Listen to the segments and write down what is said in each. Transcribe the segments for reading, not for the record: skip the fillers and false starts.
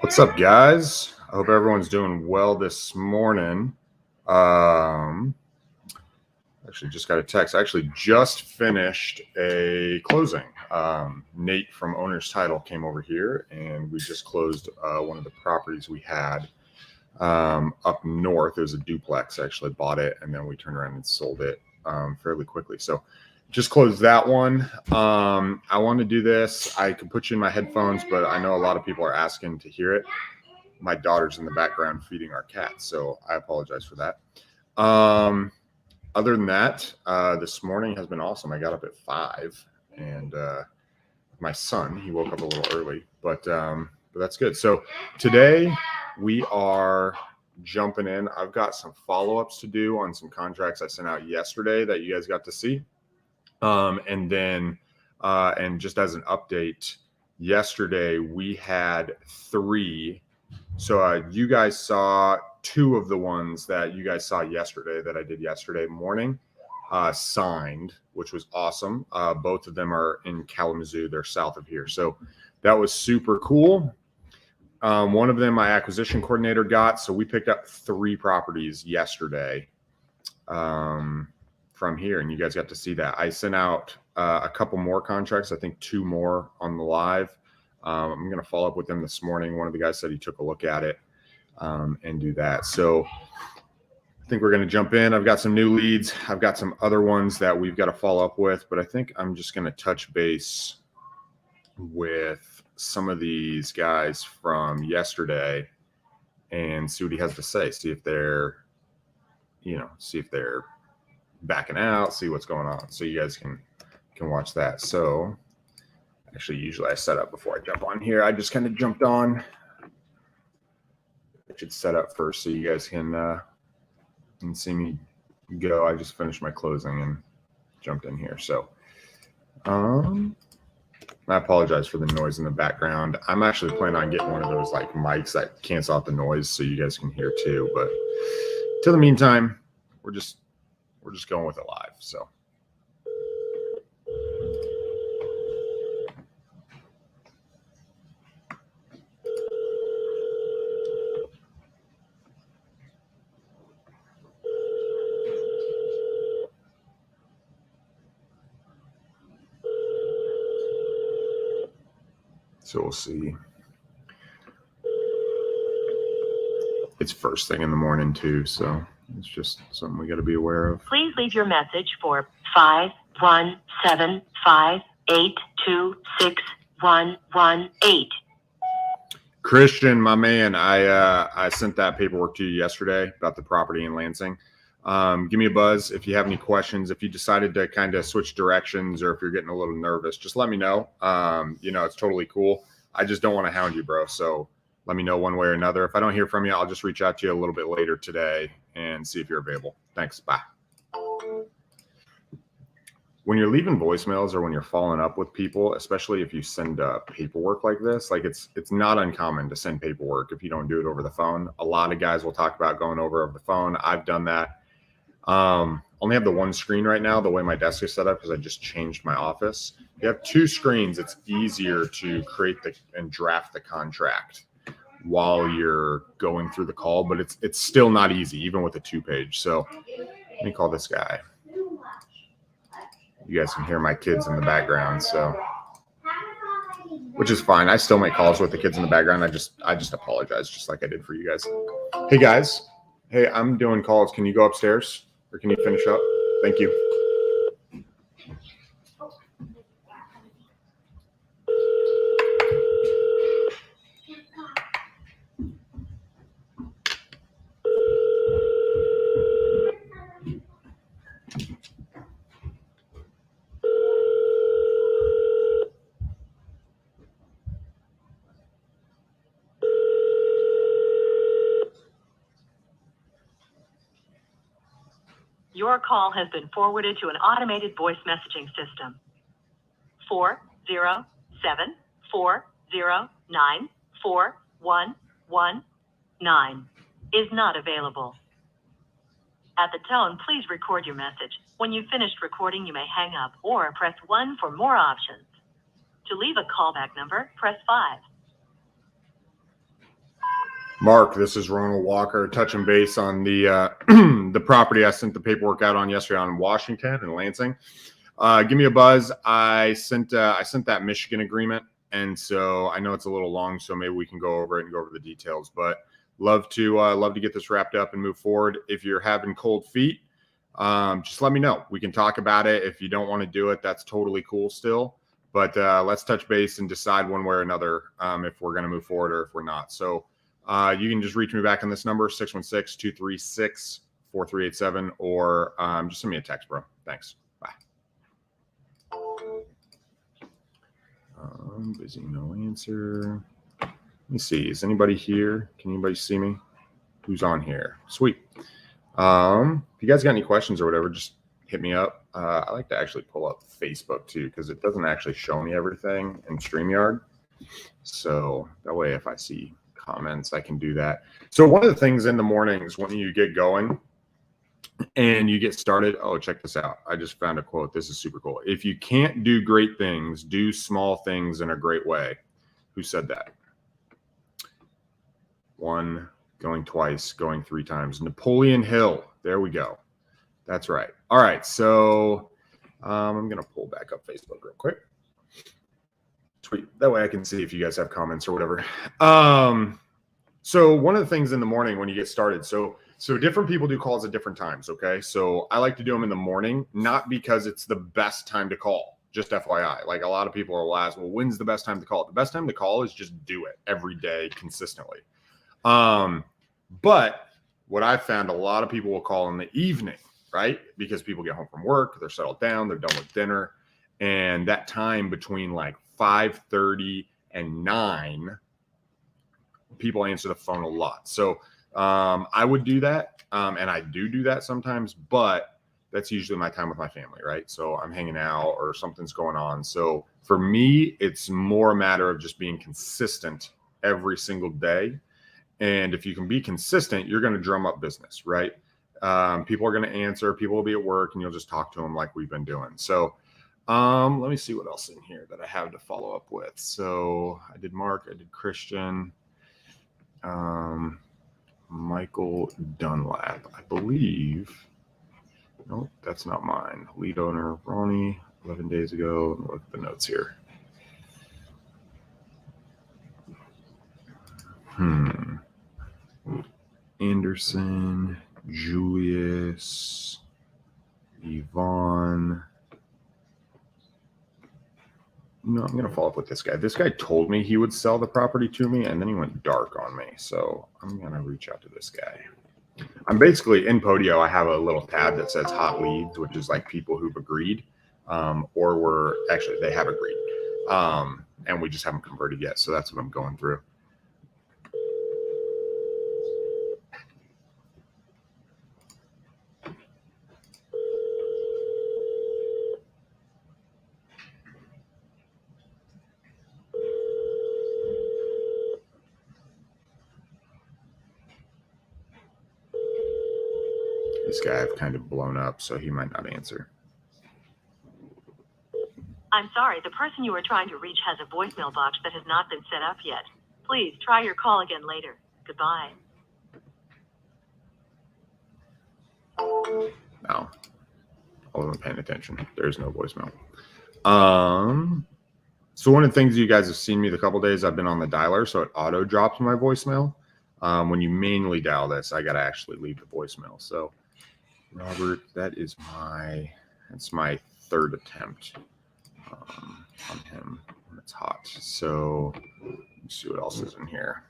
What's up, guys? I hope everyone's doing well this morning. Actually, just got a text. I actually just finished a closing. Nate from Owner's Title came over here, and we just closed one of the properties we had up north. It was a duplex. I actually bought it, and then we turned around and sold it fairly quickly. So just closed that one. I want to do this. I could put you in my headphones, but I know a lot of people are asking to hear it. My daughter's in the background feeding our cat, so I apologize for that. Other than that, this morning has been awesome. I got up at 5, and my son, he woke up a little early, but that's good. So today we are jumping in. I've got some follow-ups to do on some contracts I sent out yesterday that you guys got to see. And just as an update, yesterday we had 3. So you guys saw 2 of the ones that you guys saw yesterday that I did yesterday morning signed, which was awesome. Both of them are in Kalamazoo. They're south of here. So that was super cool. One of them my acquisition coordinator got. So we picked up 3 properties yesterday from here, and you guys got to see that. I sent out a couple more contracts. I think 2 more on the live. I'm going to follow up with them this morning. One of the guys said he took a look at it and do that. So I think we're going to jump in. I've got some new leads. I've got some other ones that we've got to follow up with, but I think I'm just going to touch base with some of these guys from yesterday and see what he has to say. See if they're backing out, see what's going on. So you guys can watch that. So actually, usually I set up before I jump on here. I just kind of jumped on. I should set up first so you guys can see me go. I just finished my closing and jumped in here. So I apologize for the noise in the background. I'm actually planning on getting one of those like mics that cancel out the noise so you guys can hear too. But till the meantime, we're just going with it live. So. So we'll see. It's first thing in the morning too, so it's just something we got to be aware of. Please leave your message for 51758261118. Christian, my man, I sent that paperwork to you yesterday about the property in Lansing. Give me a buzz if you have any questions. If you decided to kind of switch directions or if you're getting a little nervous, just let me know. It's totally cool. I just don't want to hound you, bro. So let me know one way or another. If I don't hear from you, I'll just reach out to you a little bit later today and see if you're available. Thanks. Bye. When you're leaving voicemails or when you're following up with people, especially if you send paperwork like this, like it's not uncommon to send paperwork if you don't do it over the phone. A lot of guys will talk about going over the phone. I've done that. Only have the one screen right now, the way my desk is set up, because I just changed my office. If you have 2 screens, it's easier to create and draft the contract while you're going through the call, but it's still not easy, even with a 2-page. So let me call this guy. You guys can hear my kids in the background, so which is fine. I still make calls with the kids in the background. I just apologize, just like I did for you guys. Hey guys, hey, I'm doing calls. Can you go upstairs or can you finish up? Thank you. Your call has been forwarded to an automated voice messaging system. 407-409-4119 is not available. At the tone, please record your message. When you've finished recording, you may hang up or press 1 for more options. To leave a callback number, press 5. Mark, this is Ronald Walker touching base on the the property I sent the paperwork out on yesterday on Washington and Lansing. Give me a buzz. I sent that Michigan agreement, and so I know it's a little long, so maybe we can go over it and go over the details. But love to get this wrapped up and move forward. If you're having cold feet, just let me know. We can talk about it. If you don't want to do it, that's totally cool still. But let's touch base and decide one way or another if we're going to move forward or if we're not. So. You can just reach me back on this number, 616-236-4387, or just send me a text, bro. Thanks. Bye. Busy, no answer. Let me see. Is anybody here? Can anybody see me? Who's on here? Sweet. If you guys got any questions or whatever, just hit me up. I like to actually pull up Facebook too, because it doesn't actually show me everything in StreamYard. So that way, if I see comments, I can do that. So one of the things in the mornings when you get going and you get started, oh, check this out. I just found a quote. This is super cool. If you can't do great things, do small things in a great way. Who said that? One, going twice, going three times. Napoleon Hill. There we go. That's right. All right. So I'm going to pull back up Facebook real quick. Sweet. That way I can see if you guys have comments or whatever. So one of the things in the morning when you get started, so different people do calls at different times, okay? So I like to do them in the morning, not because it's the best time to call, just FYI. Like a lot of people will ask, well, when's the best time to call? The best time to call is just do it every day consistently. But what I've found, a lot of people will call in the evening, right? Because people get home from work, they're settled down, they're done with dinner. And that time between like 5:30 and 9, people answer the phone a lot. So I would do that, and I do that sometimes, but that's usually my time with my family, right? So I'm hanging out or something's going on. So for me, it's more a matter of just being consistent every single day. And if you can be consistent, you're going to drum up business, right? People are going to answer, people will be at work, and you'll just talk to them like we've been doing. So let me see what else in here that I have to follow up with. So I did Mark, I did Christian, Michael Dunlap, I believe. Nope, that's not mine. Lead owner Ronnie, 11 days ago. Look at the notes here. Anderson, Julius, Yvonne. No, I'm going to follow up with this guy. This guy told me he would sell the property to me, and then he went dark on me. So I'm going to reach out to this guy. I'm basically in Podio. I have a little tab that says hot leads, which is like people who've agreed, or they have agreed, and we just haven't converted yet. So that's what I'm going through. This guy I've kind of blown up, so he might not answer. I'm sorry, the person you are trying to reach has a voicemail box that has not been set up yet. Please try your call again later. Goodbye. No, I wasn't paying attention. There's no voicemail. So one of the things you guys have seen me the couple days, I've been on the dialer, so it auto drops my voicemail. When you manually dial this, I got to actually leave the voicemail. So Robert, that's my third attempt on him when it's hot. So let's see what else is in here.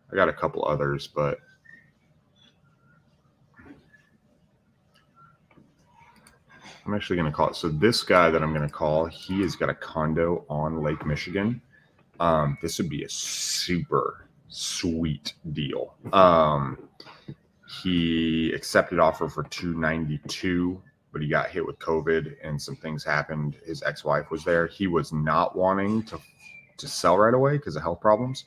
I got a couple others, but I'm actually going to call it. So this guy that I'm going to call, he has got a condo on Lake Michigan. This would be a super sweet deal. He accepted offer for $292, but he got hit with COVID and some things happened. His ex-wife was there. He was not wanting to sell right away because of health problems.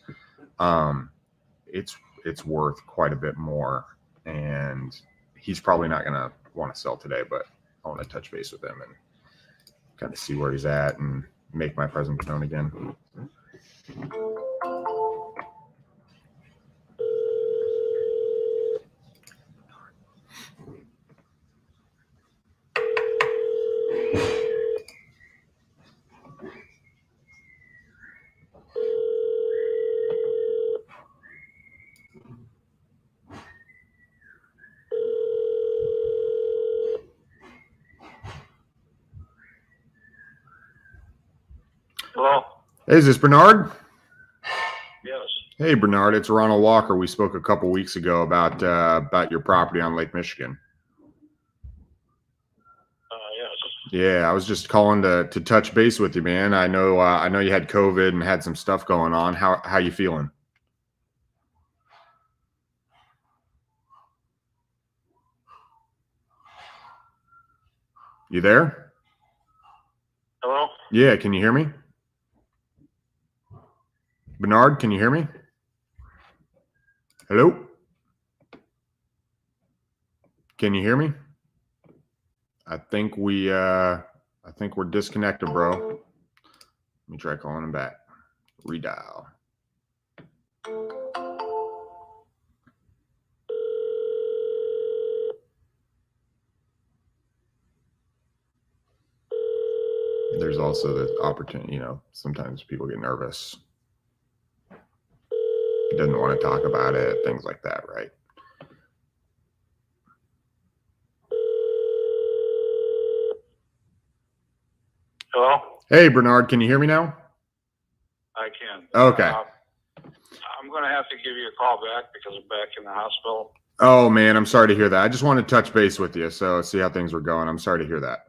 It's worth quite a bit more, and he's probably not going to want to sell today, but I want to touch base with him and kind of see where he's at and make my presence known again. Hey, is this Bernard? Yes. Hey, Bernard, it's Ronald Walker. We spoke a couple weeks ago about your property on Lake Michigan. Yes. Yeah, I was just calling to touch base with you, man. I know you had COVID and had some stuff going on. How you feeling? You there? Hello? Yeah, can you hear me? Bernard, can you hear me? Hello? Can you hear me? I think we're disconnected, bro. Let me try calling him back. Redial. There's also the opportunity, sometimes people get nervous. Doesn't want to talk about it, things like that, right? Hello? Hey, Bernard, can you hear me now? I can. Okay. I'm going to have to give you a call back because I'm back in the hospital. Oh, man, I'm sorry to hear that. I just wanted to touch base with you, so see how things were going. I'm sorry to hear that.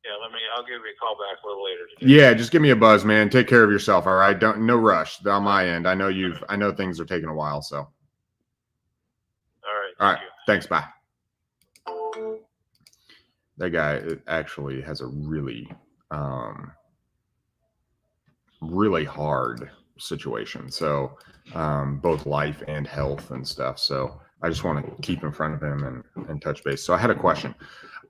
Yeah, I'll give you a call back a little later today. Yeah, just give me a buzz, man. Take care of yourself, all right? No rush on my end. I know things are taking a while, so. All right. All right. Thanks. Bye. That guy actually has a really hard situation. So both life and health and stuff. So I just want to keep in front of him and touch base. So I had a question.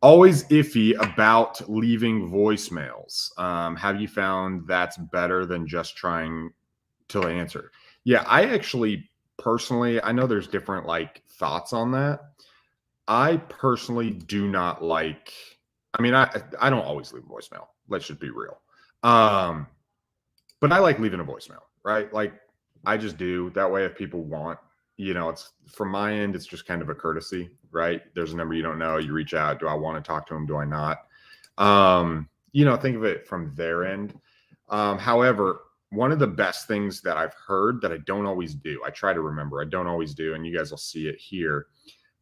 Always iffy about leaving voicemails. Have you found that's better than just trying to answer? Yeah, I actually personally, I know there's different thoughts on that. I personally do not like. I mean, I don't always leave a voicemail. Let's just be real. But I like leaving a voicemail, right? I just do. That way, if people want, it's from my end, it's just kind of a courtesy, right? There's a number you don't know. You reach out. Do I want to talk to them? Do I not? Think of it from their end. However, one of the best things that I've heard that I don't always do, I try to remember, I don't always do, and you guys will see it here.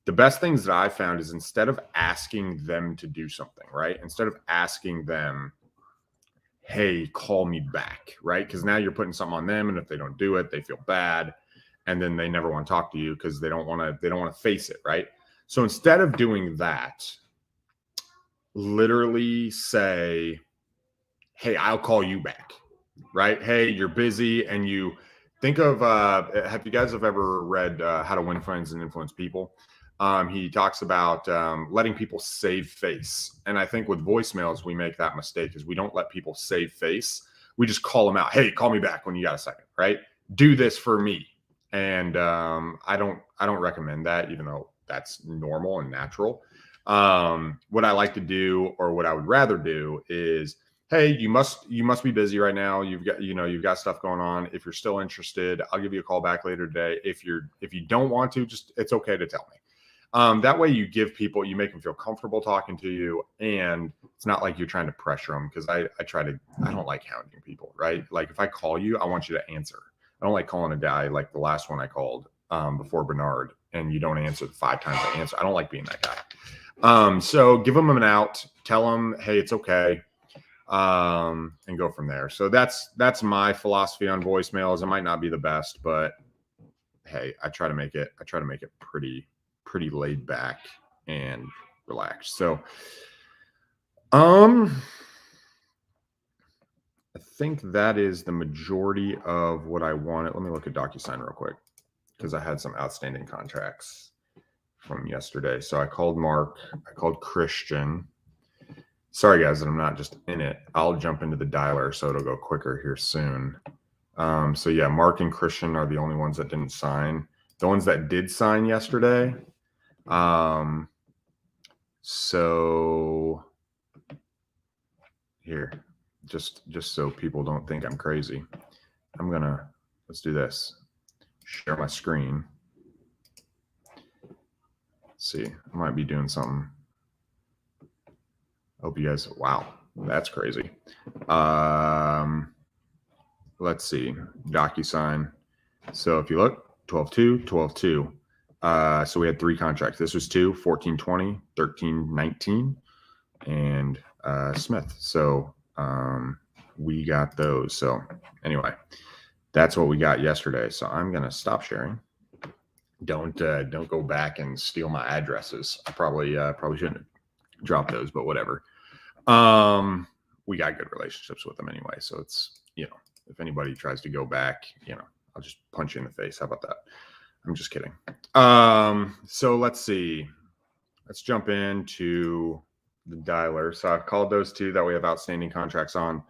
The best things that I found is instead of asking them to do something, right? Instead of asking them, hey, call me back, right? Because now you're putting something on them, and if they don't do it, they feel bad, and then they never want to talk to you because they don't want to face it, right? So instead of doing that, literally say, hey, I'll call you back, right? Hey, you're busy, and you think of have you guys ever read How to Win Friends and Influence People? He talks about letting people save face. And I think with voicemails, we make that mistake is we don't let people save face. We just call them out. Hey, call me back when you got a second, right? Do this for me. And I don't recommend that, even though that's normal and natural. What I like to do, or what I would rather do, is, hey, you must be busy right now. You've got stuff going on. If you're still interested, I'll give you a call back later today. If you don't want to, it's okay to tell me. That way you make them feel comfortable talking to you, and it's not like you're trying to pressure them, because I don't like hounding people, right? Like if I call you, I want you to answer. I don't like calling a guy like the last one I called before Bernard, and you don't answer the 5 times I answer. I don't like being that guy. So give them an out, tell them, hey, it's okay. And go from there. So that's my philosophy on voicemails. It might not be the best, but hey, I try to make it pretty laid back and relaxed. So I think that is the majority of what I wanted. Let me look at DocuSign real quick, because I had some outstanding contracts from yesterday. So I called Mark, I called Christian. Sorry guys that I'm not just in it. I'll jump into the dialer so it'll go quicker here soon. So yeah, Mark and Christian are the only ones that didn't sign. The ones that did sign yesterday. So here, just so people don't think I'm crazy, let's do this. Share my screen. Let's see, I might be doing something. Hope you guys, wow, that's crazy. let's see, DocuSign. So if you look, 12-2, 12-2. So we had 3 contracts. This was 2, 14-20, 13-19, and Smith. So we got those. So anyway, that's what we got yesterday. So I'm gonna stop sharing. Don't go back and steal my addresses. I probably shouldn't drop those, but whatever. We got good relationships with them anyway. So it's, if anybody tries to go back, I'll just punch you in the face. How about that? I'm just kidding. So let's see. Let's jump into the dialer. So I've called those 2 that we have outstanding contracts on.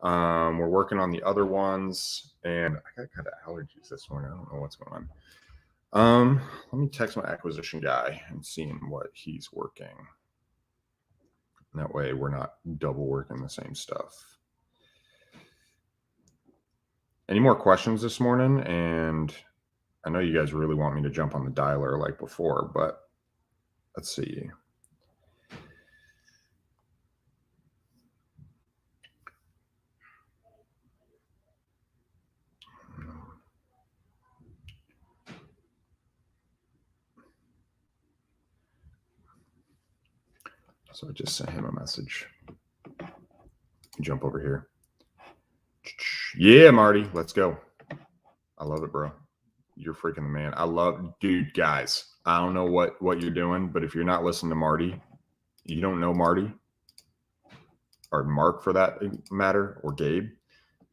We're working on the other ones, and I got kind of allergies this morning. I don't know what's going on. Let me text my acquisition guy and see what he's working. That way we're not double working the same stuff. Any more questions this morning? And I know you guys really want me to jump on the dialer like before, but let's see. So I just sent him a message. Jump over here. Yeah, Marty, let's go. I love it, bro. You're freaking the man. Dude, guys, I don't know what you're doing, but if you're not listening to Marty, you don't know Marty or Mark for that matter, or Gabe,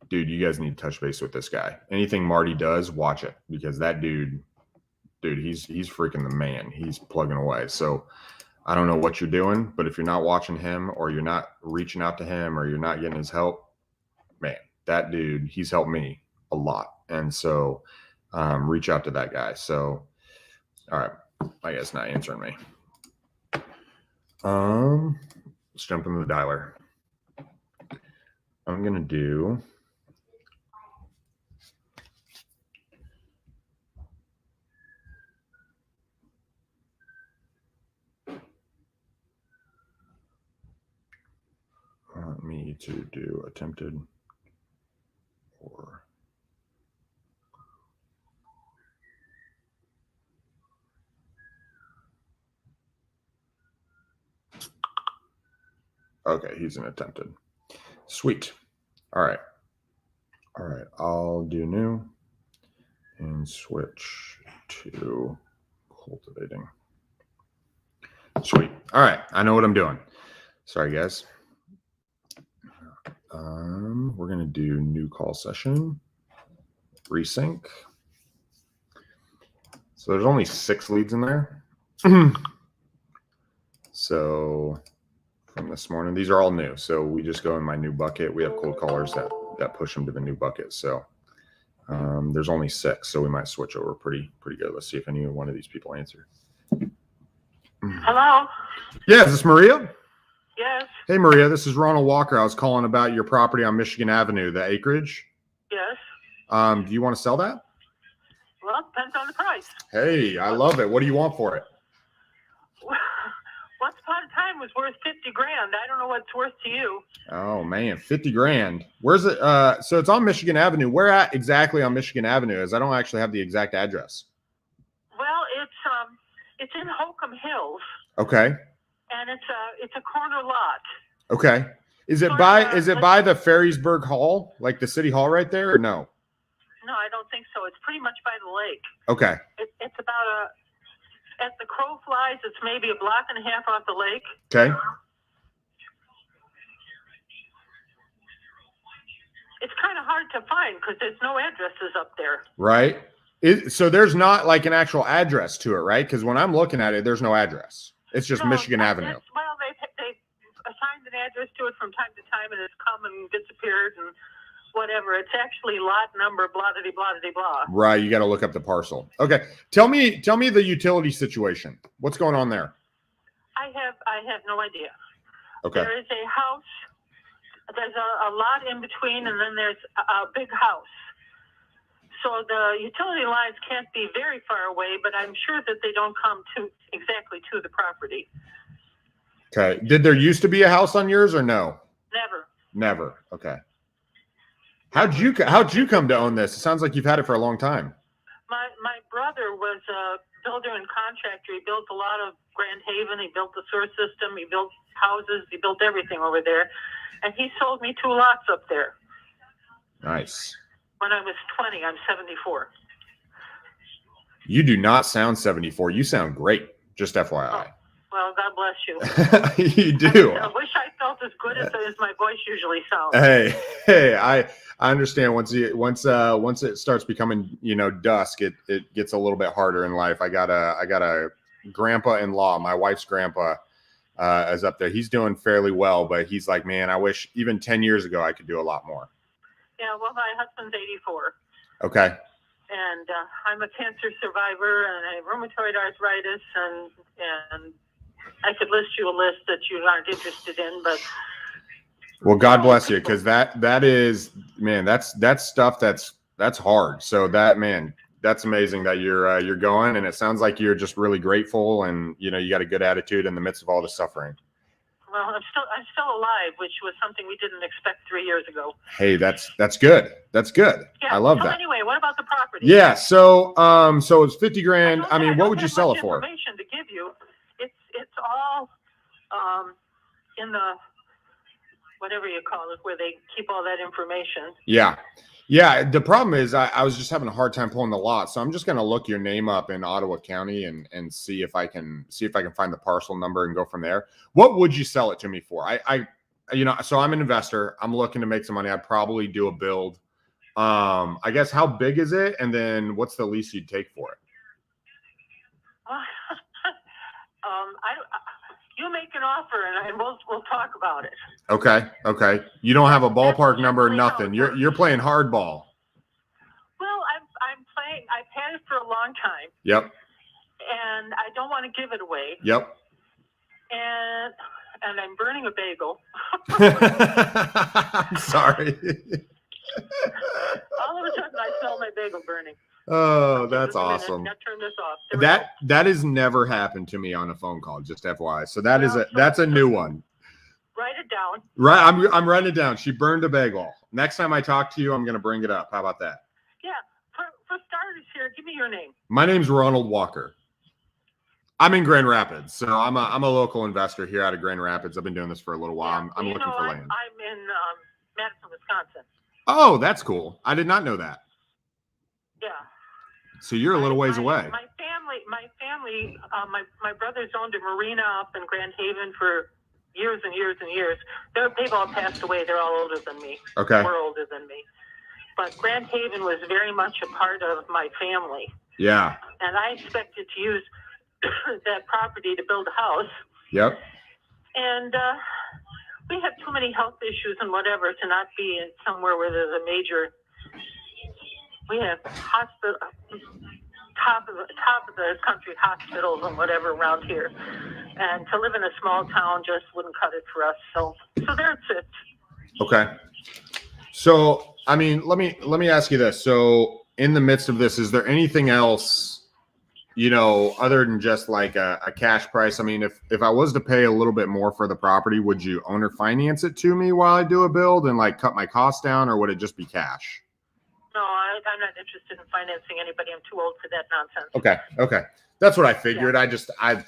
dude, you guys need to touch base with this guy. Anything Marty does, watch it, because that dude, he's freaking the man. He's plugging away. So I don't know what you're doing, but if you're not watching him, or you're not reaching out to him, or you're not getting his help, man, that dude, he's helped me a lot. And so reach out to that guy. So, all right, my guy's not answering me. Let's jump into the dialer. I'm gonna do want me to do attempted or okay, he's an attempted. Sweet. All right. I'll do new and switch to cultivating. Sweet. All right. I know what I'm doing. Sorry, guys. We're going to do new call session, resync. So there's only 6 leads in there. So from this morning, these are all new. So we just go in my new bucket. We have cold callers that push them to the new bucket. So there's only 6. So we might switch over pretty good. Let's see if any one of these people answer. Hello? Yeah, is this Maria? Yes. Hey, Maria, this is Ronald Walker. I was calling about your property on Michigan Avenue, the acreage. Yes. Do you want to sell that? Well, depends on the price. Hey, I love it. What do you want for it? Once upon a time was worth $50,000. I don't know what it's worth to you. Oh man, $50,000. Where's it? So it's on Michigan Avenue. Where at exactly on Michigan Avenue? As I don't actually have the exact address. Well, it's in Holcomb Hills. Okay. And it's a corner lot. Okay. Is it by the Ferrisburg Hall, like the city hall right there, or no? No, I don't think so. It's pretty much by the lake. Okay. It's about as the crow flies, it's maybe a block and a half off the lake. Okay. It's kind of hard to find because there's no addresses up there. Right. So there's not like an actual address to it, right? Because when I'm looking at it, there's no address. It's just Michigan Avenue. Well, they assigned an address to it from time to time, and it's come and disappeared and whatever. It's actually lot number blah blah blah blah. Right. You got to look up the parcel. Okay. Tell me the utility situation. What's going on there? I have no idea. Okay. There is a house. There's a lot in between, and then there's a big house. So the utility lines can't be very far away, but I'm sure that they don't come exactly to the property. Okay. Did there used to be a house on yours or no? Never. Never. Okay. How'd you come to own this? It sounds like you've had it for a long time. My brother was a builder and contractor. He built a lot of Grand Haven. He built the sewer system. He built houses. He built everything over there. And he sold me 2 lots up there. Nice. When I was 20, I'm 74. You do not sound 74. You sound great. Just FYI. Oh, well, God bless you. You do. I wish I felt as good as my voice usually sounds. Hey, I understand once it starts becoming, dusk, it gets a little bit harder in life. I got a grandpa-in-law, my wife's grandpa, is up there. He's doing fairly well, but he's like, man, I wish even 10 years ago I could do a lot more. Yeah, well, my husband's 84. Okay. And I'm a cancer survivor, and I have rheumatoid arthritis, and I could list you a list that you aren't interested in, but. Well, God bless you, because that is, man, that's stuff that's hard. So that's amazing that you're going, and it sounds like you're just really grateful, and you got a good attitude in the midst of all the suffering. Well, I'm still alive, which was something we didn't expect 3 years ago. Hey, that's good. That's good. Yeah, I love so that. Anyway, what about the property? Yeah. So it's 50 grand. I mean, what would you sell it for? Information to give you. It's all in the whatever you call it, where they keep all that information. Yeah. Yeah. The problem is I was just having a hard time pulling the lot. So I'm just going to look your name up in Ottawa County and see if I can find the parcel number and go from there. What would you sell it to me for? So I'm an investor. I'm looking to make some money. I'd probably do a build. I guess how big is it? And then what's the least you'd take for it? You make an offer and we'll talk about it. Okay. You don't have a ballpark number or nothing. You're playing hardball. Well, I'm playing. I've had it for a long time. Yep. And I don't want to give it away. Yep. And I'm burning a bagel. I'm sorry. All of a sudden, I smell my bagel burning. Oh, that's awesome. Now turn this off. That has never happened to me on a phone call, just FYI. So that's a new one. Write it down. Right, I'm writing it down. She burned a bagel. Next time I talk to you, I'm going to bring it up. How about that? Yeah. For starters here, give me your name. My name's Ronald Walker. I'm in Grand Rapids, so I'm a local investor here out of Grand Rapids. I've been doing this for a little while. Yeah, I'm looking for land. I'm in Madison, Wisconsin. Oh, that's cool. I did not know that. Yeah. So you're a little ways away. My family, my brothers owned a marina up in Grand Haven for years and years and years. They've all passed away. They're all older than me. Okay. More older than me. But Grand Haven was very much a part of my family. Yeah. And I expected to use that property to build a house. Yep. And we have too many health issues and whatever to not be in somewhere where there's a major. We have hospital, top of the country hospitals and whatever around here, and to live in a small town just wouldn't cut it for us. So that's it. Okay. So I mean, let me ask you this. So in the midst of this, is there anything else, other than just like a cash price? I mean, if I was to pay a little bit more for the property, would you owner finance it to me while I do a build and like cut my costs down, or would it just be cash? No, I'm not interested in financing anybody. I'm too old for that nonsense. Okay. That's what I figured. Yeah.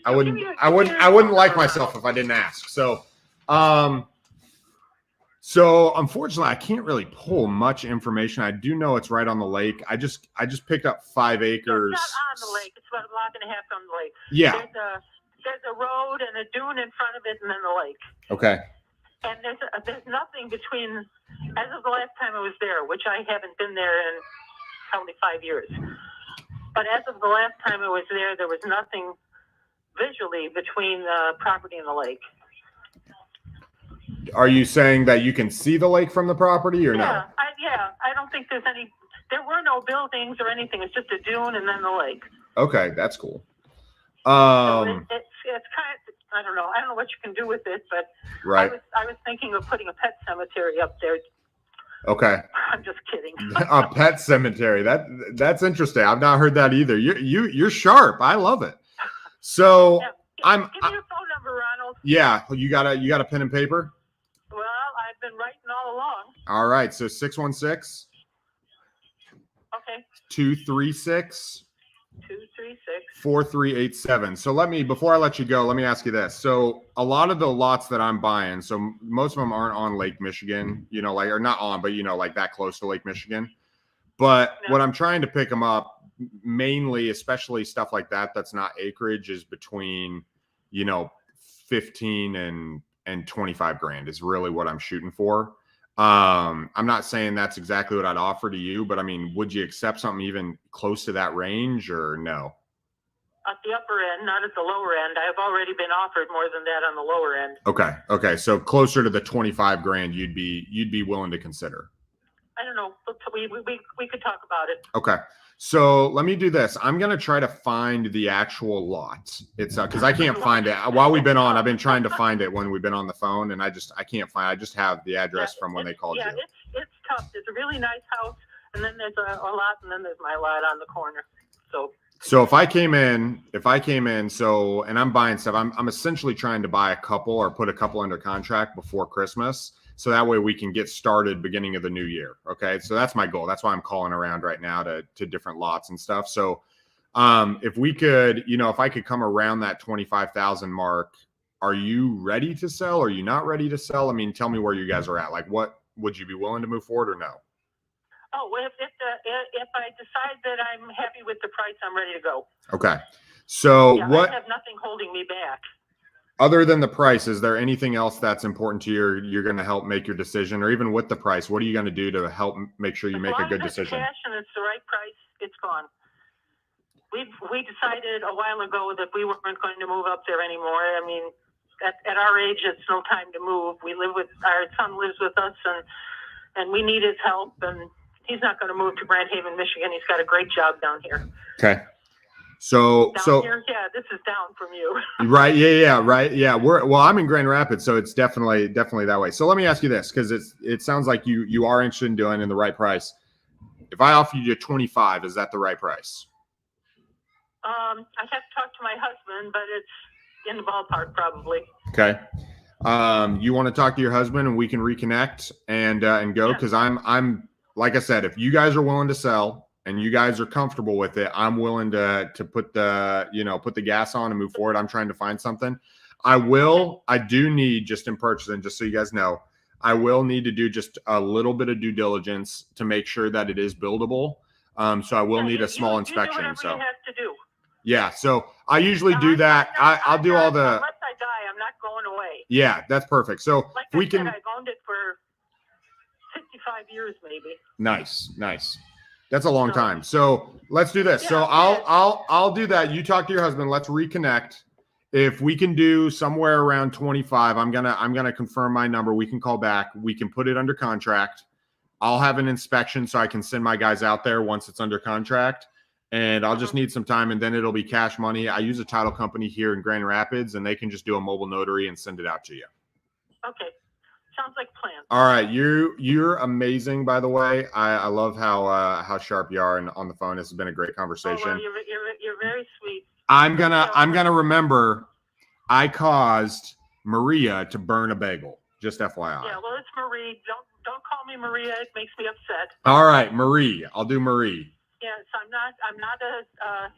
I wouldn't like myself if I didn't ask. So unfortunately I can't really pull much information. I do know it's right on the lake. I just picked up 5 acres. It's not on the lake. It's about a block and a half on the lake. Yeah. There's a road and a dune in front of it and then the lake. Okay. And there's nothing between, as of the last time I was there, which I haven't been there in probably 5 years. But as of the last time I was there was nothing visually between the property and the lake. Are you saying that you can see the lake from the property or no? I don't think there's any, there were no buildings or anything. It's just a dune and then the lake. Okay, that's cool. So it's kind of, I don't know what you can do with it, but right. I was thinking of putting a pet cemetery up there. Okay. I'm just kidding. A pet cemetery. That's interesting. I've not heard that either. You're sharp. I love it. So give me your phone number, Ronald. Yeah, you got a pen and paper? Well, I've been writing all all along. All right. So 616 Okay. 236 236. 4387. So before I let you go, let me ask you this. So a lot of the lots that I'm buying, so most of them aren't on Lake Michigan, or not on, but like that close to Lake Michigan. But what I'm trying to pick them up, mainly, especially stuff like that, that's not acreage, is between, 15 and 25 grand is really what I'm shooting for. I'm not saying that's exactly what I'd offer to you, but I mean, would you accept something even close to that range or no? At the upper end, not at the lower end. I've already been offered more than that on the lower end. Okay. So closer to the 25 grand, you'd be willing to consider. I don't know. We could talk about it. Okay. So let me do this. I'm going to try to find the actual lot. It's because I can't find it. While we've been on, I've been trying to find it when we've been on the phone, and I can't find it. I just have the address from when they called you. Yeah, it's tough. It's a really nice house, and then there's a lot, and then there's my lot on the corner. So if I came in, and I'm buying stuff, I'm essentially trying to buy a couple or put a couple under contract before Christmas. So that way we can get started beginning of the new year. Okay. So that's my goal. That's why I'm calling around right now to different lots and stuff. So if we could, if I could come around that 25,000 mark, are you ready to sell? Are you not ready to sell? I mean, tell me where you guys are at. Like, what would you be willing to move forward or no? Oh, well, if I decide that I'm happy with the price, I'm ready to go. Okay. So I have nothing holding me back. Other than the price, is there anything else that's important to you? You're going to help make your decision, or even with the price, what are you going to do to help make sure you make a good decision? Cash and it's the right price, it's gone. We decided a while ago that we weren't going to move up there anymore. I mean, at our age, it's no time to move. Our son lives with us, and we need his help, and he's not going to move to Grand Haven, Michigan. He's got a great job down here. Okay. So here, yeah, this is down from you. Right. Yeah. Right. Yeah. I'm in Grand Rapids, so it's definitely that way. So let me ask you this, because it sounds like you are interested in doing in the right price. If I offer you 25, is that the right price? I have to talk to my husband, but it's in the ballpark probably. Okay. You want to talk to your husband and we can reconnect and go? Because I'm like I said, if you guys are willing to sell and you guys are comfortable with it, I'm willing to put the gas on and move forward. I'm trying to find something. I do need, just in purchasing, just so you guys know, I will need to do just a little bit of due diligence to make sure that it is buildable. So I will need a small inspection. You have to do. Yeah. So I usually do that. I'll do all the. Unless I die, I'm not going away. Yeah, that's perfect. So like we I've owned it for 55 years, maybe. Nice. That's a long time. So let's do this. So I'll do that. You talk to your husband. Let's reconnect. If we can do somewhere around 25, I'm gonna confirm my number. We can call back. We can put it under contract. I'll have an inspection so I can send my guys out there once it's under contract. And I'll just need some time, and then it'll be cash money. I use a title company here in Grand Rapids, and they can just do a mobile notary and send it out to you. Okay. Sounds like a plan. All right, you're amazing, by the way. I love how sharp you are on the phone. This has been a great conversation. Oh, well, you're very sweet. I'm gonna remember I caused Maria to burn a bagel. Just FYI. Yeah, well, it's Marie. Don't call me Maria. It makes me upset. All right, Marie. I'll do Marie. Yes, I'm not a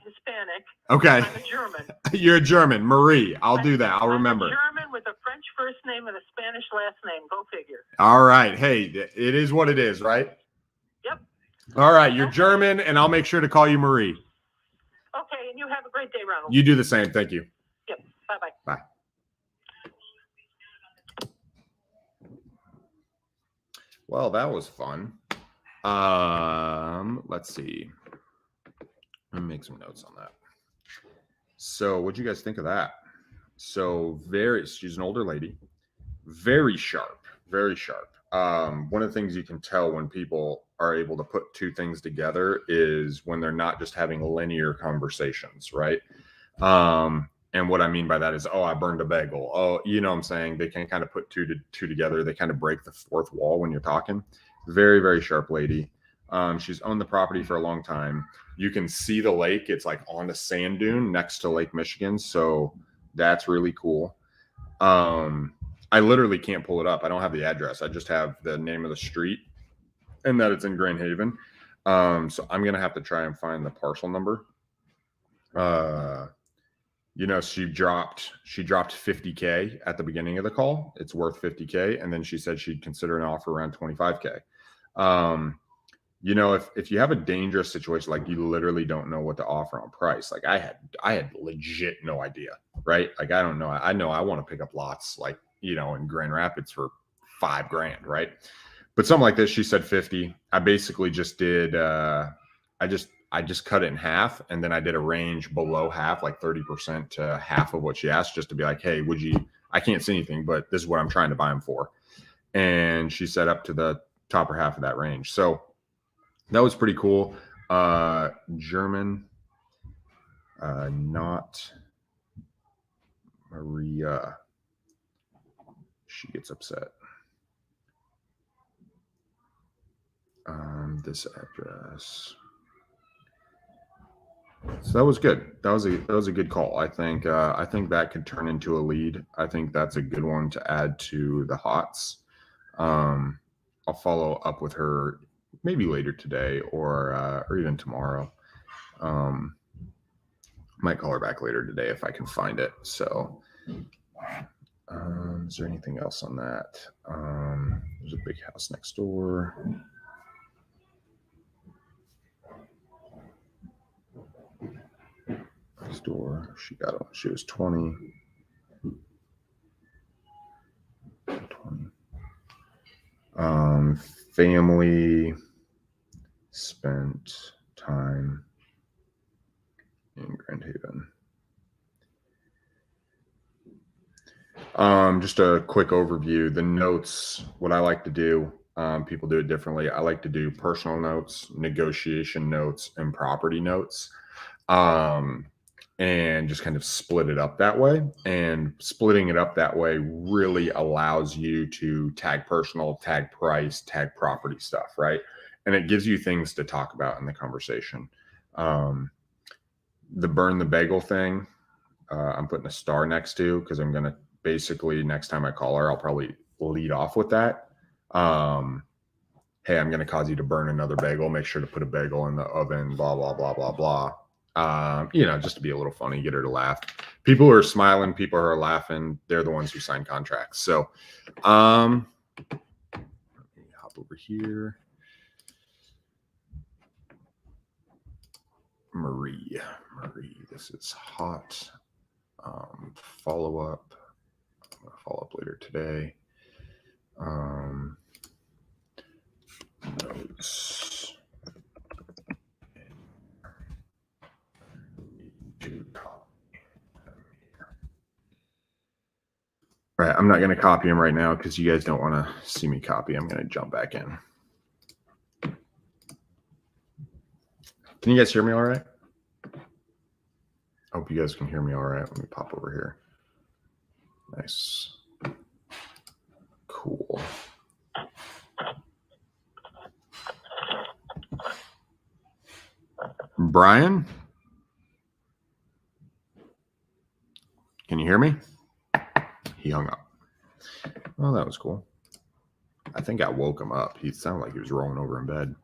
Hispanic. Okay. I'm a German. You're a German, Marie. I'll do that. I'll remember. I'm a German with a French first name and a Spanish last name. Go figure. All right. Hey, it is what it is, right? Yep. All right. You're German, and I'll make sure to call you Marie. Okay, and you have a great day, Ronald. You do the same. Thank you. Yep. Bye-bye. Bye. Well, that was fun. Let's see. Let me make some notes on that. So what'd you guys think of that? So she's an older lady, very sharp. One of the things you can tell when people are able to put two things together is when they're not just having linear conversations, right? And what I mean by that is, I burned a bagel. Oh, you know what I'm saying? They can kind of put two together. They kind of break the fourth wall when you're talking. Very, very sharp lady. She's owned the property for a long time. You can see the lake. It's like on a sand dune next to Lake Michigan. So that's really cool. I I literally can't pull it up. I don't have the address. I just have the name of the street and that it's in Grand Haven. So I'm going to have to try and find the parcel number. You know, she dropped $50K at the beginning of the call. It's worth $50K. And then she said she'd consider an offer around $25K. You know, if you have a dangerous situation, like you literally don't know what to offer on price, like I had legit no idea, right? Like, I don't know. I know I want to pick up lots, like, you know, in Grand Rapids for $5,000, right? But something like this, she said 50. I basically just did, I just cut it in half, and then I did a range below half, like 30% to half of what she asked, just to be like, hey, I can't see anything, but this is what I'm trying to buy them for. And she said up to the top or half of that range. So that was pretty cool. German, not Maria. She gets upset. This address. So that was good. That was a good call. I think that could turn into a lead. I think that's a good one to add to the hots. I'll follow up with her maybe later today or even tomorrow. Might call her back later today if I can find it. So is there anything else on that? There's a big house next door. Store. She was 20. Family spent time in Grand Haven. Just a quick overview. The notes, what I like to do, people do it differently. I like to do personal notes, negotiation notes, and property notes. And just kind of split it up that way. And splitting it up that way really allows you to tag personal, tag price, tag property stuff, right? And it gives you things to talk about in the conversation. The burn the bagel thing, I'm putting a star next to, because I'm going to basically, next time I call her, I'll probably lead off with that. Hey, I'm going to cause you to burn another bagel. Make sure to put a bagel in the oven, blah, blah, blah, blah, blah. You know, just to be a little funny, get her to laugh. People who are smiling, people who are laughing, they're the ones who sign contracts. So, let me hop over here. Marie, this is hot. Follow up. I'm gonna follow up later today. Notes. All right, I'm not going to copy him right now because you guys don't want to see me copy. I'm going to jump back in. Can you guys hear me all right? I hope you guys can hear me all right. Let me pop over here. Nice. Cool. Brian? Can you hear me? He hung up. Well, that was cool. I think I woke him up. He sounded like he was rolling over in bed.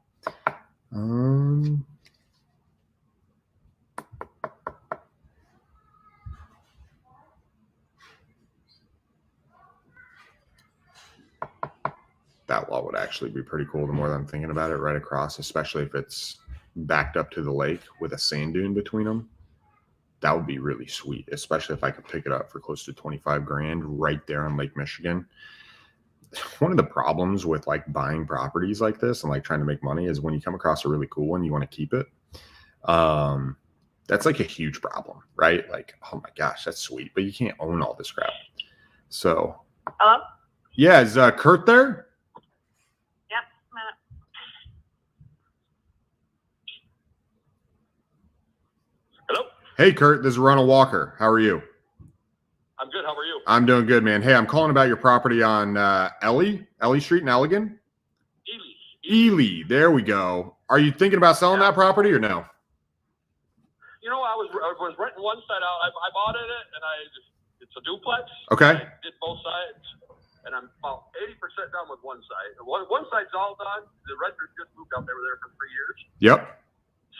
That wall would actually be pretty cool the more that I'm thinking about it, right across, especially if it's backed up to the lake with a sand dune between them. That would be really sweet, especially if I could pick it up for close to $25,000 right there on Lake Michigan. One of the problems with like buying properties like this and like trying to make money is when you come across a really cool one, you want to keep it. That's like a huge problem, right? Like, oh my gosh, that's sweet, but you can't own all this crap. So, Hello? Yeah, is Kurt there? Yep. Hello? Hey, Kurt, this is Ronald Walker. How are you? I'm good. How are you? I'm doing good, man. Hey, I'm calling about your property on Ellie Street in Elgin. Ely, there we go. Are you thinking about selling that property or no? You know, I was renting one side out. I bought it and it's a duplex. Okay. I did both sides. and I'm about 80% done with one side. One side's all done. The renters just moved out. They were there for 3 years. Yep.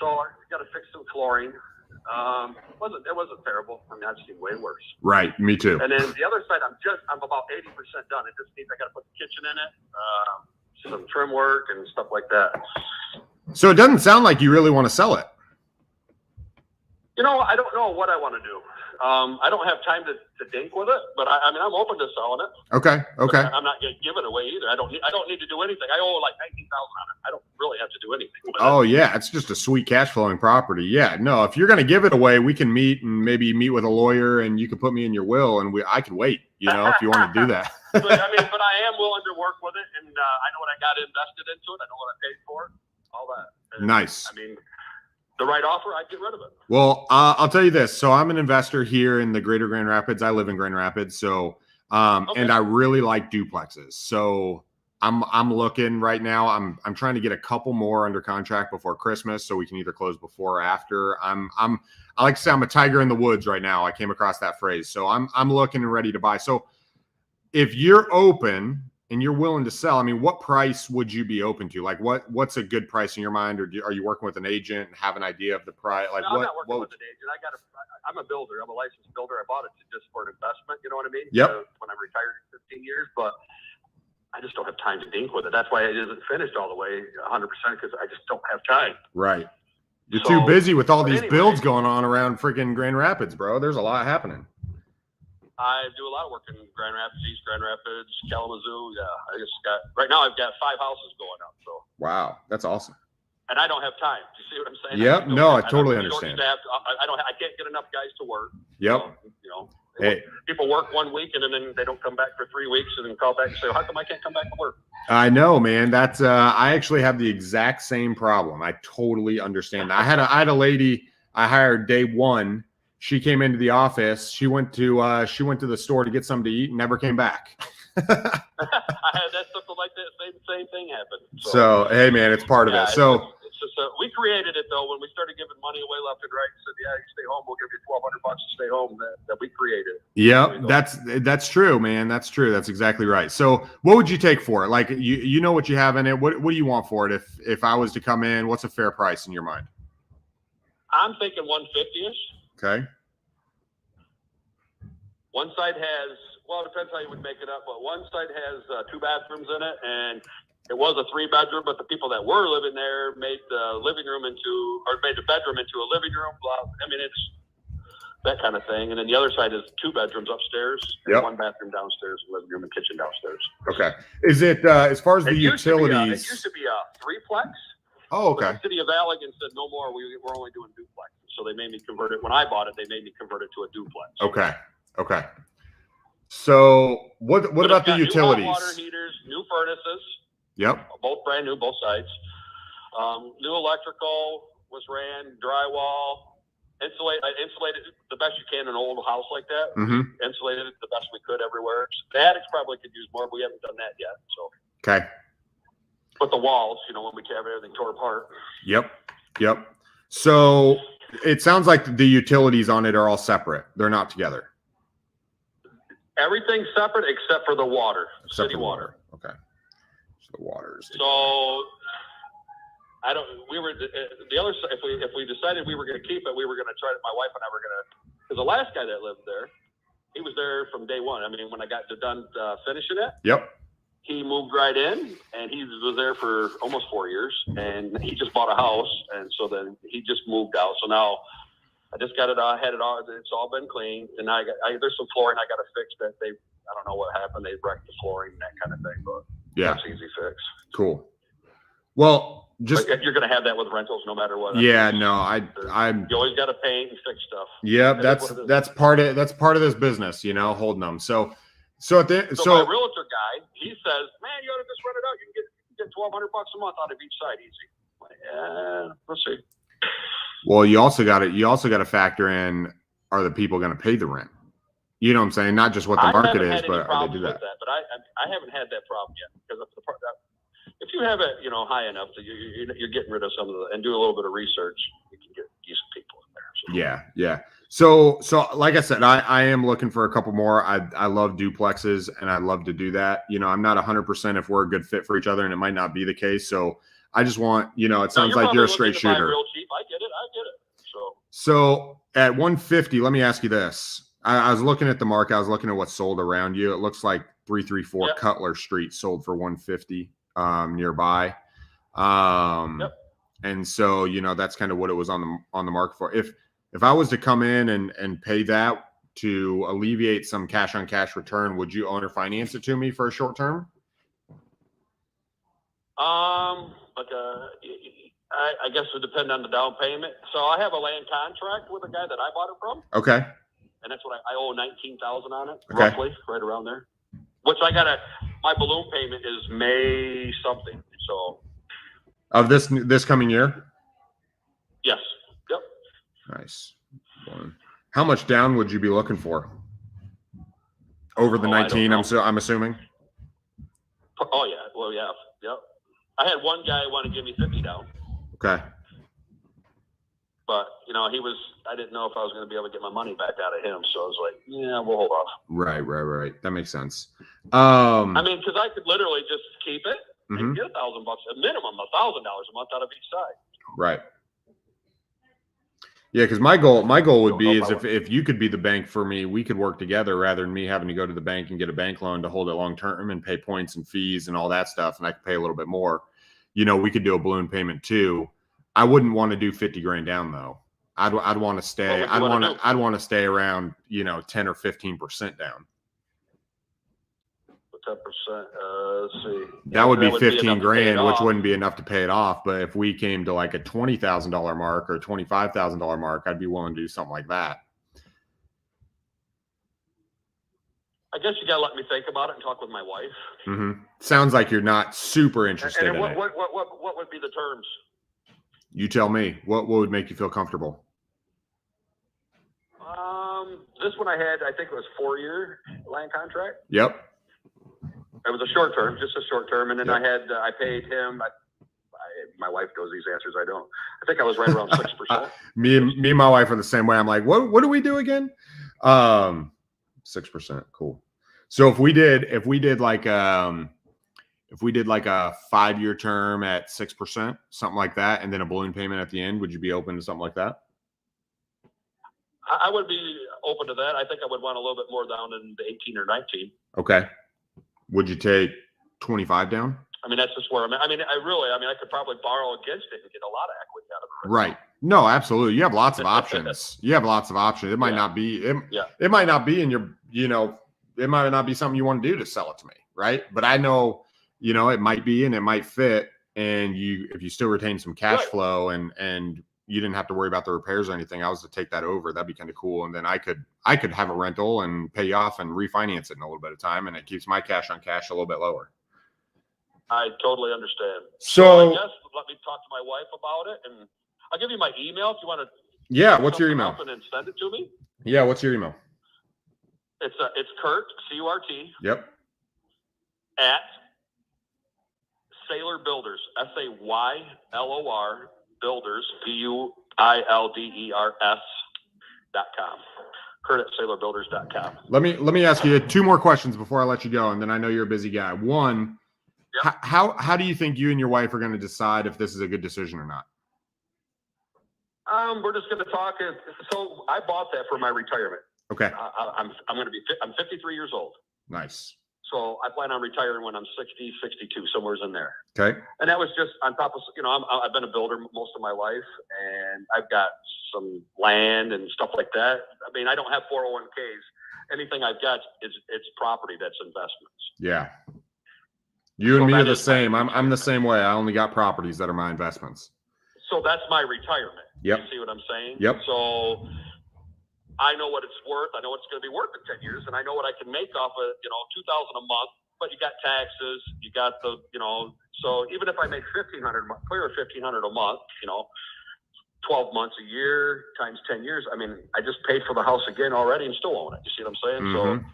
So I got to fix some flooring. It wasn't terrible. I mean, I've seen way worse. Right. Me too. And then the other side, I'm about 80% done. It just means I got to put the kitchen in it, some trim work and stuff like that. So it doesn't sound like you really want to sell it. You know, I don't know what I want to do. I don't have time to dink with it, but I mean, I'm open to selling it. Okay. Okay. But I'm not going to give it away either. I don't need to do anything. I owe like $19,000 on it. I don't really have to do anything with Oh it. yeah, it's just a sweet cash flowing property. Yeah, no, if you're gonna give it away, we can meet and maybe meet with a lawyer, and you can put me in your will, and I could wait. You know, if you want to do that. but I am willing to work with it, and I know what I got invested into it. I know what I paid for it, all that. And, Nice. I mean, the right offer, I'd get rid of it. Well, I'll tell you this. So I'm an investor here in the greater Grand Rapids. I live in Grand Rapids. So, Okay. and I really like duplexes. So I'm looking right now. I'm trying to get a couple more under contract before Christmas, so we can either close before or after. I like to say I'm a tiger in the woods right now. I came across that phrase. So I'm looking and ready to buy. So if you're open and you're willing to sell, I mean, what price would you be open to? Like, what's a good price in your mind, or are you working with an agent and have an idea of the price? Like, No, I'm not working with an agent. I'm a builder. I'm a licensed builder. I bought it just for an investment. You know what I mean? Yep. When I'm retired in 15 years, but I just don't have time to dink with it. That's why it isn't finished all the way 100% because I just don't have time. Right. You're So, too busy with all but these anyway. builds going on around freaking Grand Rapids, bro. There's a lot happening. I do a lot of work in Grand Rapids, East Grand Rapids, Kalamazoo. Yeah, right now I've got 5 houses going up. So. Wow, that's awesome. And I don't have time. Do you see what I'm saying? Yep. No, I totally understand. I can't get enough guys to work. Yep. So, you know, Hey, people work 1 week and then they don't come back for 3 weeks and then call back and say, how come I can't come back to work? I know, man. That's I actually have the exact same problem. I totally understand that. I had a lady I hired day one. She came into the office. She went to the store to get something to eat and never came back. I had that something like that. Same thing happened. So hey, man, it's part of it. So. It's just, we created it though when we started giving money away left and right. And said, "Yeah, you stay home. We'll give you $1,200 to stay home." That we created. Yep, that's true, man. That's true. That's exactly right. So, what would you take for it? Like, you know what you have in it. What do you want for it? If I was to come in, what's a fair price in your mind? I'm thinking 150-ish. Okay. One side has, well, it depends how you would make it up, but one side has 2 bathrooms in it, and it was a 3-bedroom, but the people that were living there made the made the bedroom into a living room. Blah. I mean, it's that kind of thing. And then the other side is 2 bedrooms upstairs, and 1 bathroom downstairs, living room and kitchen downstairs. Okay. Is it as far as the utilities? It used to be a 3-plex. Oh, okay. But the city of Allegan said no more. We're only doing duplex. So they made me convert it. When I bought it, they made me convert it to a duplex. Okay. Okay. So what about the utilities? New hot water heaters, new furnaces. Yep. Both brand new, both sides. New electrical was ran, drywall, insulated the best you can in an old house like that. Mm-hmm. Insulated it the best we could everywhere. The attics probably could use more, but we haven't done that yet. So. Okay. But the walls, when we have everything tore apart. Yep. So it sounds like the utilities on it are all separate. They're not together. Everything's separate except for the water, Except city for water. Okay. So the water is. So I don't. We were the other side. If we decided we were going to keep it, we were going to try. My wife and I were going to. Because the last guy that lived there, he was there from day one. I mean, when I got done finishing it. Yep. He moved right in, and he was there for almost 4 years, and he just bought a house, and so then he just moved out. So now I just got it. I had it all. It's all been cleaned, and there's some flooring I got to fix that I don't know what happened. They wrecked the flooring and that kind of thing, but yeah, that's easy fix. Cool. Well, but you're going to have that with rentals no matter what. Yeah, no, I'm. You always got to paint and fix stuff. Yeah, that's part of this business, holding them. So my realtor guy, he says, man, you ought to just rent it out. You can get $1,200 a month out of each side, easy. I'm like, yeah, we'll see. Well, you also got to factor in, are the people going to pay the rent? You know what I'm saying? Not just what the market is, but are they do that? But I haven't had that problem yet because of the part that if you have it, high enough that you're getting rid of some of and do a little bit of research, you can get decent people in there. So. Yeah. So like I said, I am looking for a couple more. I love duplexes and I'd love to do that. You know, I'm not 100% if we're a good fit for each other, and it might not be the case. So I just want, you know, it sounds like you're a straight shooter. Real cheap. I get it. So at 150, let me ask you this. I was looking at the market. I was looking at what sold around you. It looks like 334 Cutler Street sold for 150 nearby. And so, you know, that's kind of what it was on the market for. If I was to come in and pay that to alleviate some cash on cash return, would you own or finance it to me for a short term? I guess it would depend on the down payment. So I have a land contract with a guy that I bought it from. Okay. And that's what I owe $19,000 on it, okay. roughly, right around there. Which my balloon payment is May something. So of this coming year? Yes. Yep. Nice. How much down would you be looking for? Over the 19, I'm assuming. Oh yeah. Well, yeah. Yep. I had one guy want to give me 50 down. Okay. But, you know, I didn't know if I was going to be able to get my money back out of him. So I was like, yeah, we'll hold off. Right. That makes sense. I mean, because I could literally just keep it and get $1,000, a minimum $1,000 a month out of each side. Right. Yeah, because my goal would be is if you could be the bank for me, we could work together rather than me having to go to the bank and get a bank loan to hold it long term and pay points and fees and all that stuff, and I could pay a little bit more. You know, we could do a balloon payment too. I wouldn't want to do 50 grand down though. I'd want to stay. I'd want to stay around, you know, 10 or 15% down. 10%. Let's see. That would be 15 grand, which wouldn't be enough to pay it off. But if we came to like a $20,000 mark or $25,000 mark, I'd be willing to do something like that. I guess you gotta let me think about it and talk with my wife. Sounds like you're not super interested in it. What would be the terms? You tell me. What would make you feel comfortable? This one I had, I think it was 4-year land contract. Yep. It was a short term, just a short term, and then I paid him. My wife knows these answers. I don't. I think I was right around 6%. Me and my wife are the same way. I'm like, what do we do again? 6%. Cool. So if we did like a 5-year term at 6%, something like that, and then a balloon payment at the end, would you be open to something like that? I would be open to that. I think I would want a little bit more down than the 18 or 19. Okay. Would you take 25 down? I mean, that's just where I'm at. I could probably borrow against it and get a lot of equity out of it. Right. No, absolutely. You have lots of options. It might not be, it might not be in your, you know, it might not be something you want to do to sell it to me. Right. But I know, you know, it might be, and it might fit. And if you still retain some cash flow and you didn't have to worry about the repairs or anything, I was to take that over. That'd be kind of cool. And then I could have a rental and pay you off and refinance it in a little bit of time. And it keeps my cash on cash a little bit lower. I totally understand. So I guess let me talk to my wife about it, and I'll give you my email if you want to. Yeah. What's your email? And then send it to me. Yeah. What's your email? It's Kurt, C-U-R-T. Yep. At Sailor Builders, SAYLOR Builders, BUILDERS.com. Kurt at SailorBuilders.com. Let me ask you 2 more questions before I let you go, and then I know you're a busy guy. One, how do you think you and your wife are going to decide if this is a good decision or not? We're just going to talk. So I bought that for my retirement. Okay. I'm 53 years old. Nice. So I plan on retiring when I'm 60, 62, somewhere's in there. Okay. And that was just on top of, you know, I've been a builder most of my life, and I've got some land and stuff like that. I mean, I don't have 401ks. Anything I've got it's property that's investments. Yeah. You and me are the same. I'm the same way. I only got properties that are my investments. So that's my retirement. Yep. You see what I'm saying? Yep. So I know what it's worth. I know what it's going to be worth in 10 years, and I know what I can make off of, you know, $2,000 a month. But you got taxes, you got the, you know. So even if I make $1,500 a month, you know, 12 months a year times 10 years. I mean, I just paid for the house again already and still own it. You see what I'm saying? Mm-hmm.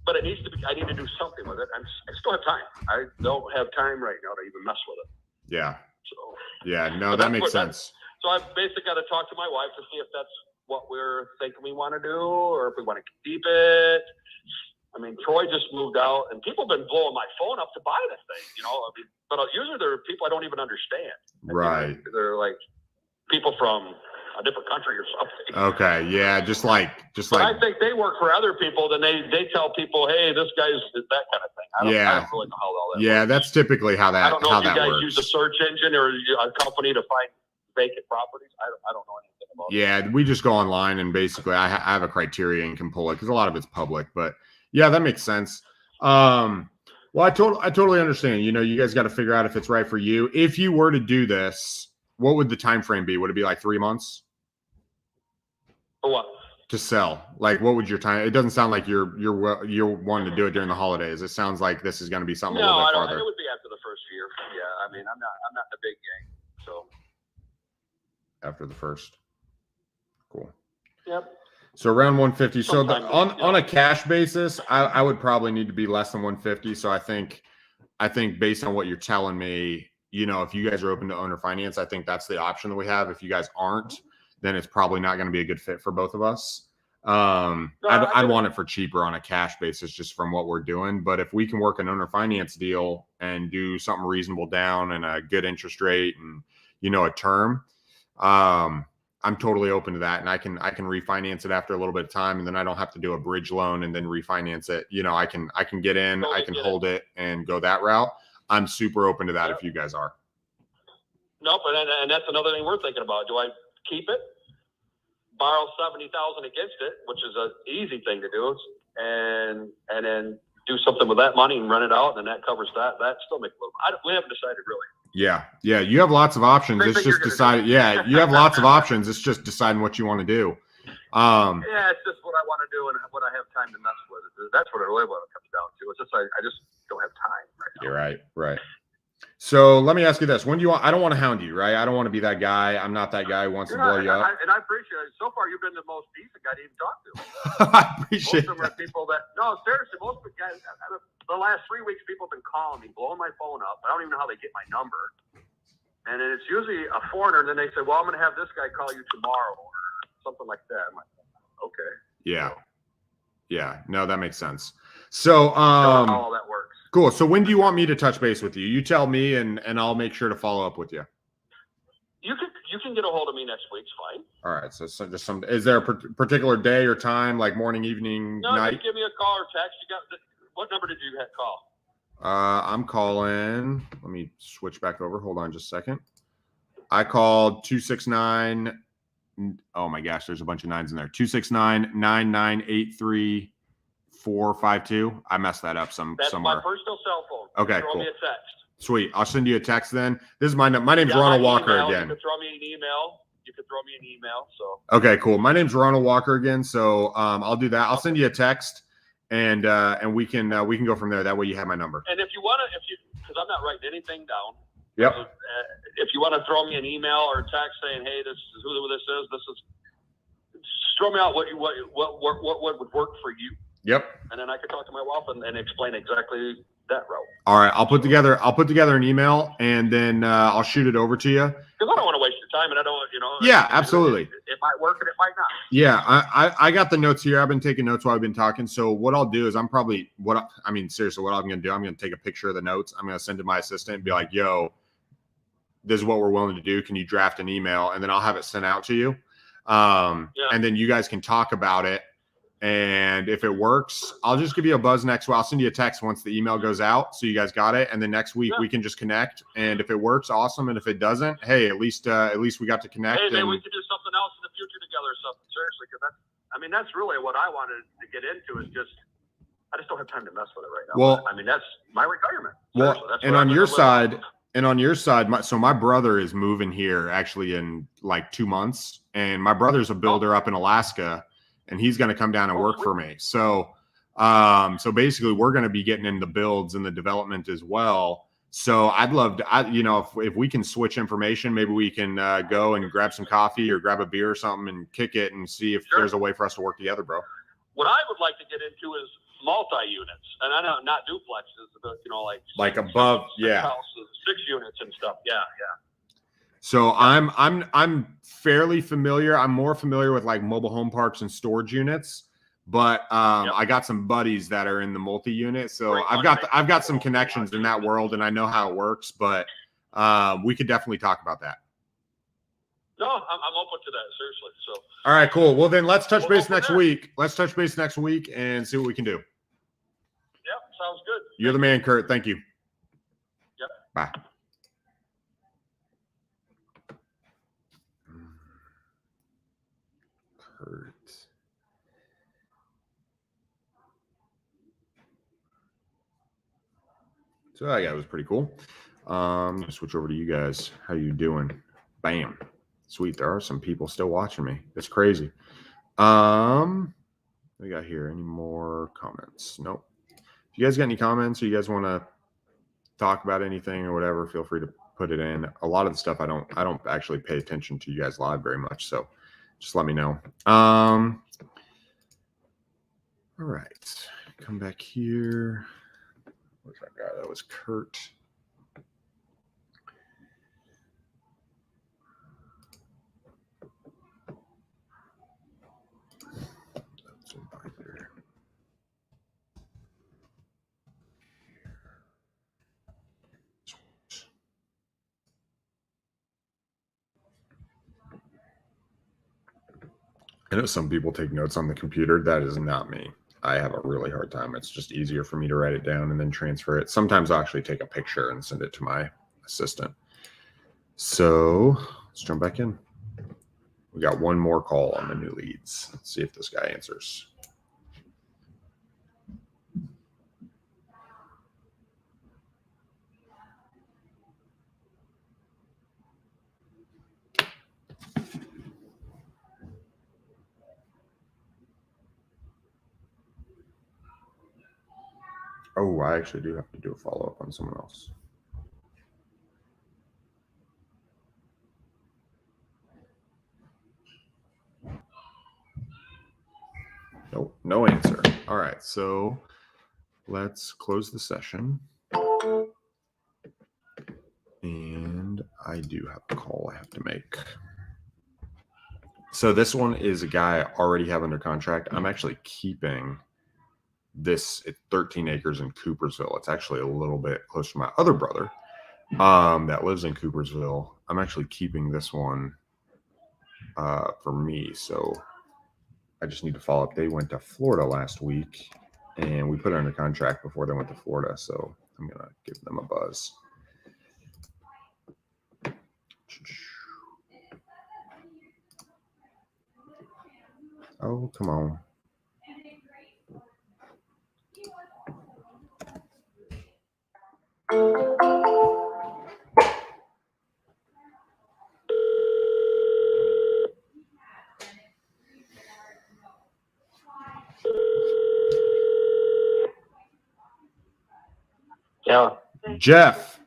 But it needs to be. I need to do something with it. I still have time. I don't have time right now to even mess with it. Yeah. So. Yeah. No, that makes sense. So I've basically got to talk to my wife to see if that's what we're thinking we want to do, or if we want to keep it. I mean, Troy just moved out, and people have been blowing my phone up to buy this thing, you know. I mean, but usually they're people I don't even understand. Right. They're like people from a different country or something. Okay. Yeah. Just like. But I think they work for other people. Then they tell people, hey, this guy's that kind of thing. I don't really know how all that works. That's typically how that. I don't know how if you that guys works. use a search engine or a company to find vacant properties. I don't know anything about it. Yeah, we just go online and basically I have a criteria and can pull it because a lot of it's public. But yeah, that makes sense. Well, I totally understand. You know, you guys got to figure out if it's right for you. If you were to do this, what would the time frame be? Would it be like 3 months? For what? To sell? Like, what would your time? It doesn't sound like you're wanting to do it during the holidays. It sounds like this is going to be something a little bit farther. It would be after the first year. Yeah, I mean, I'm not in the big game, so After the first. Cool. Yep. So around 150. So Sometime, on a cash basis, I would probably need to be less than 150. So I think based on what you're telling me, you know, if you guys are open to owner finance, I think that's the option that we have. If you guys aren't, then it's probably not going to be a good fit for both of us. I'd want it for cheaper on a cash basis just from what we're doing. But if we can work an owner finance deal and do something reasonable down and a good interest rate and, you know, a term, I'm totally open to that. And I can refinance it after a little bit of time, and then I don't have to do a bridge loan and then refinance it. You know, I can get in, I can hold it and go that route. I'm super open to that if you guys are. Nope, and that's another thing we're thinking about. Do I keep it, borrow $70,000 against it, which is an easy thing to do, and then do something with that money and run it out, and then that covers that. That still makes a little. We haven't decided really. Yeah. You have lots of options. It's just deciding. Yeah, you have lots of options. It's just deciding what you want to do. Yeah, it's just what I want to do and what I have time to mess with. That's what it really comes down to. It's just I just don't have time right now. You're right. So let me ask you this: when do you want? I don't want to hound you, right? I don't want to be that guy. I'm not that guy who wants to blow you up. And I appreciate it. So far, you've been the most decent guy to even talk to. I appreciate most of them are people that. No, seriously, most of the guys. The last 3 weeks, people have been calling me, blowing my phone up. I don't even know how they get my number. And then it's usually a foreigner, and then they say, "Well, I'm going to have this guy call you tomorrow," or something like that. I'm like, okay. Yeah. No, that makes sense. So, how all that works. Cool. So when do you want me to touch base with you? You tell me, and I'll make sure to follow up with you. You can get a hold of me next week. It's fine. All right. So just some. Is there a particular day or time, like morning, evening, night? Just give me a call or text. What number did you call? I'm calling. Let me switch back over. Hold on just a second. I called 269. Oh my gosh, there's a bunch of nines in there. 269-9983-452. I messed that up somewhere. That's my personal cell phone. Okay, throw cool. me a text. Sweet. I'll send you a text then. This is my name's Ronald Walker again. You can throw me an email. So. Okay, cool. My name's Ronald Walker again. So I'll do that. I'll send you a text. And we can go from there. That way you have my number. And if you want to, because I'm not writing anything down. Yep. If you want to throw me an email or a text saying, "Hey, this is who this is," just throw me out what would work for you. Yep. And then I can talk to my wife and explain exactly that route. All right. I'll put together an email and then I'll shoot it over to you. Because I don't want to waste your time, and I don't, Yeah, absolutely. It might work and it might not. Yeah, I got the notes here. I've been taking notes while I've been talking. So what I'll do is seriously, what I'm going to do, I'm going to take a picture of the notes. I'm going to send to my assistant and be like, "Yo, this is what we're willing to do. Can you draft an email?" And then I'll have it sent out to you. And then you guys can talk about it. And if it works, I'll just give you a buzz next week. I'll send you a text once the email goes out, so you guys got it. And then next week we can just connect. And if it works, awesome. And if it doesn't, hey, at least we got to connect. Hey, maybe we could do something else in the future together or something. Seriously, because that's really what I wanted to get into. Is just I just don't have time to mess with it right now. Well, that's my retirement. Well, and on your side. And on your side, my brother is moving here actually in like 2 months, and my brother's a builder up in Alaska, and he's going to come down and work for me. So, so basically, we're going to be getting into builds and the development as well. So I'd love to, if we can switch information, maybe we can go and grab some coffee or grab a beer or something and kick it and see if there's a way for us to work together, bro. What I would like to get into is multi-units, and I know not duplexes, but like above, yeah, houses, 6 units and stuff. Yeah. So I'm fairly familiar. I'm more familiar with like mobile home parks and storage units, but I got some buddies that are in the multi-unit. So Great I've got some connections in that world, and I know how it works. But we could definitely talk about that. No, I'm open to that, seriously. So. All right, cool. Well, then let's touch We'll base go from next there. week. Let's touch base next week and see what we can do. Yep, sounds good. You're the man, Kurt. Thank you. Yep. Bye. Kurt. So that guy was pretty cool. Switch over to you guys. How you doing? Bam. Sweet. There are some people still watching me. It's crazy. What we got here? Any more comments? Nope. If you guys got any comments or you guys want to talk about anything or whatever, feel free to put it in. A lot of the stuff I don't actually pay attention to you guys live very much, so just let me know. All right. Come back here. Where's that guy? That was Kurt. I know some people take notes on the computer. That is not me. I have a really hard time. It's just easier for me to write it down and then transfer it. Sometimes I'll actually take a picture and send it to my assistant. So let's jump back in. We got one more call on the new leads. Let's see if this guy answers. Oh, I actually do have to do a follow-up on someone else. Nope, no answer. All right, so let's close the session. And I do have a call I have to make. So this one is a guy I already have under contract. I'm actually keeping this at 13 acres in Coopersville. It's actually a little bit close to my other brother that lives in Coopersville. I'm actually keeping this one for me. So I just need to follow up. They went to Florida last week and we put it under contract before they went to Florida. So I'm going to give them a buzz. Oh, come on. Yeah, Jeff,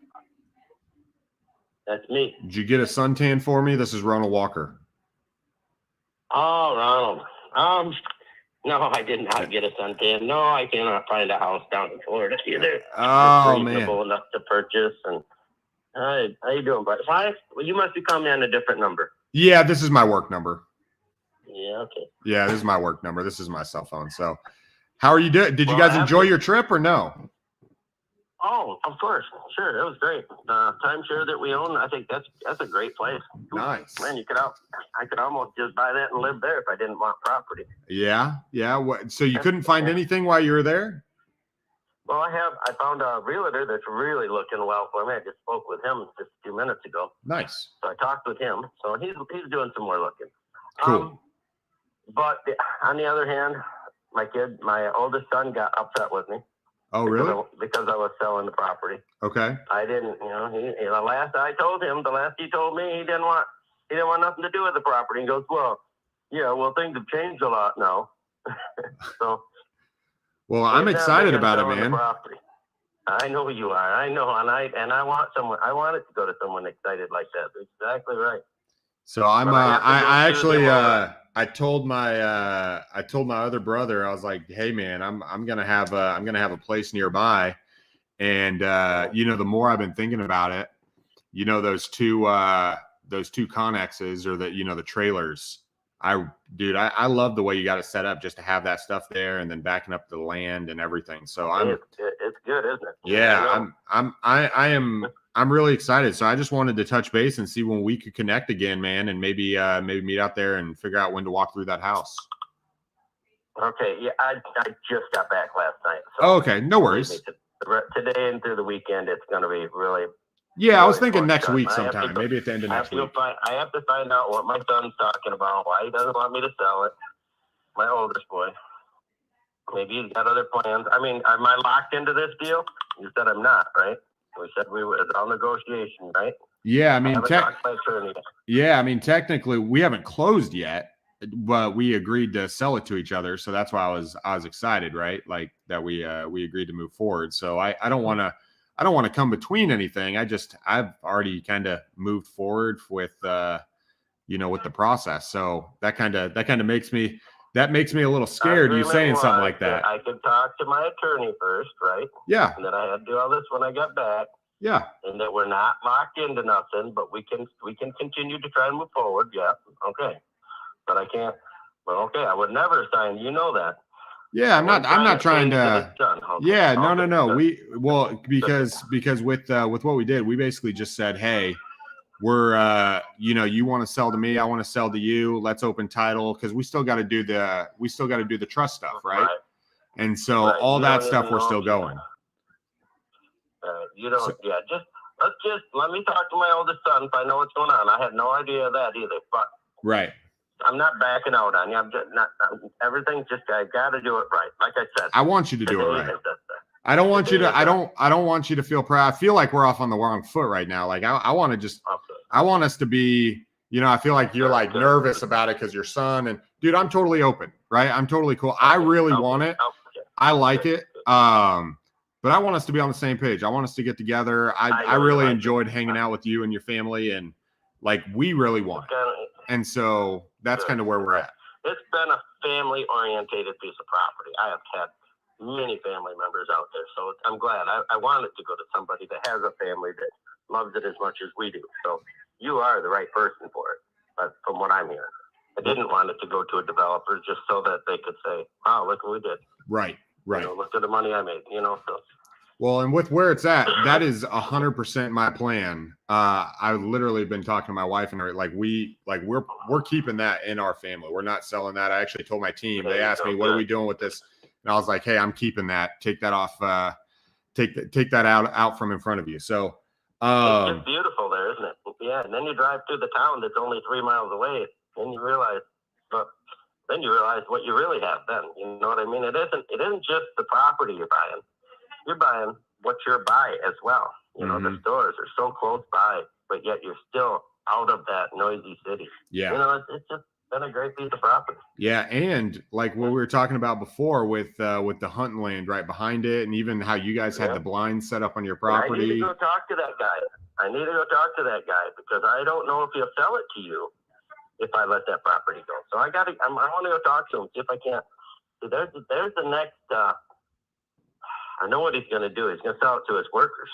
that's me. did you get a suntan for me? This is Ronald Walker. Oh, Ronald. No, I did not get a suntan. No, I cannot find a house down in Florida either. Oh, It's reasonable man. enough to purchase. And how you doing, buddy? Well, you must be calling me on a different number. Yeah, this is my work number. Yeah, okay. Yeah, this is my work number. This is my cell phone. So how are you doing? Did you Well, guys enjoy your trip or no? Oh, of course. Sure, it was great. The timeshare that we own, I think that's a great place. Nice. Man, I could almost just buy that and live there if I didn't want property. Yeah. What, so you couldn't find anything while you were there? Well, I found a realtor that's really looking well for me. I just spoke with him just a few minutes ago. Nice. So I talked with him. So he's doing some more looking. Cool. But on the other hand, my oldest son got upset with me. Oh, really? Because I was selling the property. Okay. I didn't, the last he told me he didn't want nothing to do with the property. He goes, well, things have changed a lot now. So. Well, I'm excited about it, man. I know you are. I know, and I want it to go to someone excited like that. That's exactly right. So I told my other brother, I was like, hey man, I'm gonna have a place nearby, and the more I've been thinking about it, those two those two Connexes or the trailers. I love the way you got it set up just to have that stuff there and then backing up the land and everything. So it's good, isn't it? Yeah, I'm really excited. So I just wanted to touch base and see when we could connect again, man, and maybe meet out there and figure out when to walk through that house. Okay, yeah, I just got back last night. So oh, okay, no worries. Today and through the weekend, it's going to be really. Yeah, really I was thinking next fun. week sometime, maybe at the end of next week. I have to find out what my son's talking about, why he doesn't want me to sell it. My oldest boy. Maybe he's got other plans. I mean, am I locked into this deal? You said I'm not, right? We said it's all negotiation, right? Yeah, I mean, I mean, technically, we haven't closed yet, but we agreed to sell it to each other, so that's why I was excited, right? Like that we agreed to move forward. So I don't want to come between anything. I've already kind of moved forward with with the process. So that kind of makes me a little scared. You saying something like that? I could talk to my attorney first, right? Yeah. And then I had to do all this when I got back. Yeah. And that we're not locked into nothing, but we can continue to try and move forward. Yeah. Okay. But I can't. Well, okay. I would never sign. You know that. Yeah, I'm not trying to. Okay. Yeah, no. Because with what we did, we basically just said, hey, we're you want to sell to me, I want to sell to you. Let's open title because we still got to do the trust stuff, right? And so all that stuff we're still going. You don't. Let me talk to my oldest son if I know what's going on. I had no idea of that either, but right. I'm not backing out on you. I'm just not. Everything's just I got to do it right. Like I said, I want you to do it right. I don't want you to. I don't want you to feel proud. I feel like we're off on the wrong foot right now. Like I want to just. Okay. I want us to be. I feel like you're like nervous about it because your son and dude. I'm totally open, right? I'm totally cool. I really want it. I like it. But I want us to be on the same page. I want us to get together. I really enjoyed hanging out with you and your family, and like we really want it. And so that's kind of where we're at. It's been a family-orientated piece of property. I have had many family members out there, so I'm glad. I want it to go to somebody that has a family that loves it as much as we do. So you are the right person for it, from what I'm hearing. I didn't want it to go to a developer just so that they could say, "Wow, look what we did." Right. Look at the money I made. So. Well, and with where it's at, that is 100% my plan. I've literally been talking to my wife and her, we're keeping that in our family. We're not selling that. I actually told my team. They asked me, "What are we doing with this?" And I was like, "Hey, I'm keeping that. Take that off. Take that out from in front of you." So it's just beautiful there, isn't it? Yeah. And then you drive through the town that's only 3 miles away, and you realize, what you really have. Then you know what I mean. It isn't just the property you're buying. You're buying what you're buying as well. The stores are so close by, but yet you're still out of that noisy city. Yeah. It's just been a great piece of property. Yeah, and like what we were talking about before with the hunting land right behind it, and even how you guys had the blinds set up on your property. I need to go talk to that guy because I don't know if he'll sell it to you if I let that property go. So I want to go talk to him, see if I can't. So there's the next. I know what he's going to do. He's going to sell it to his workers.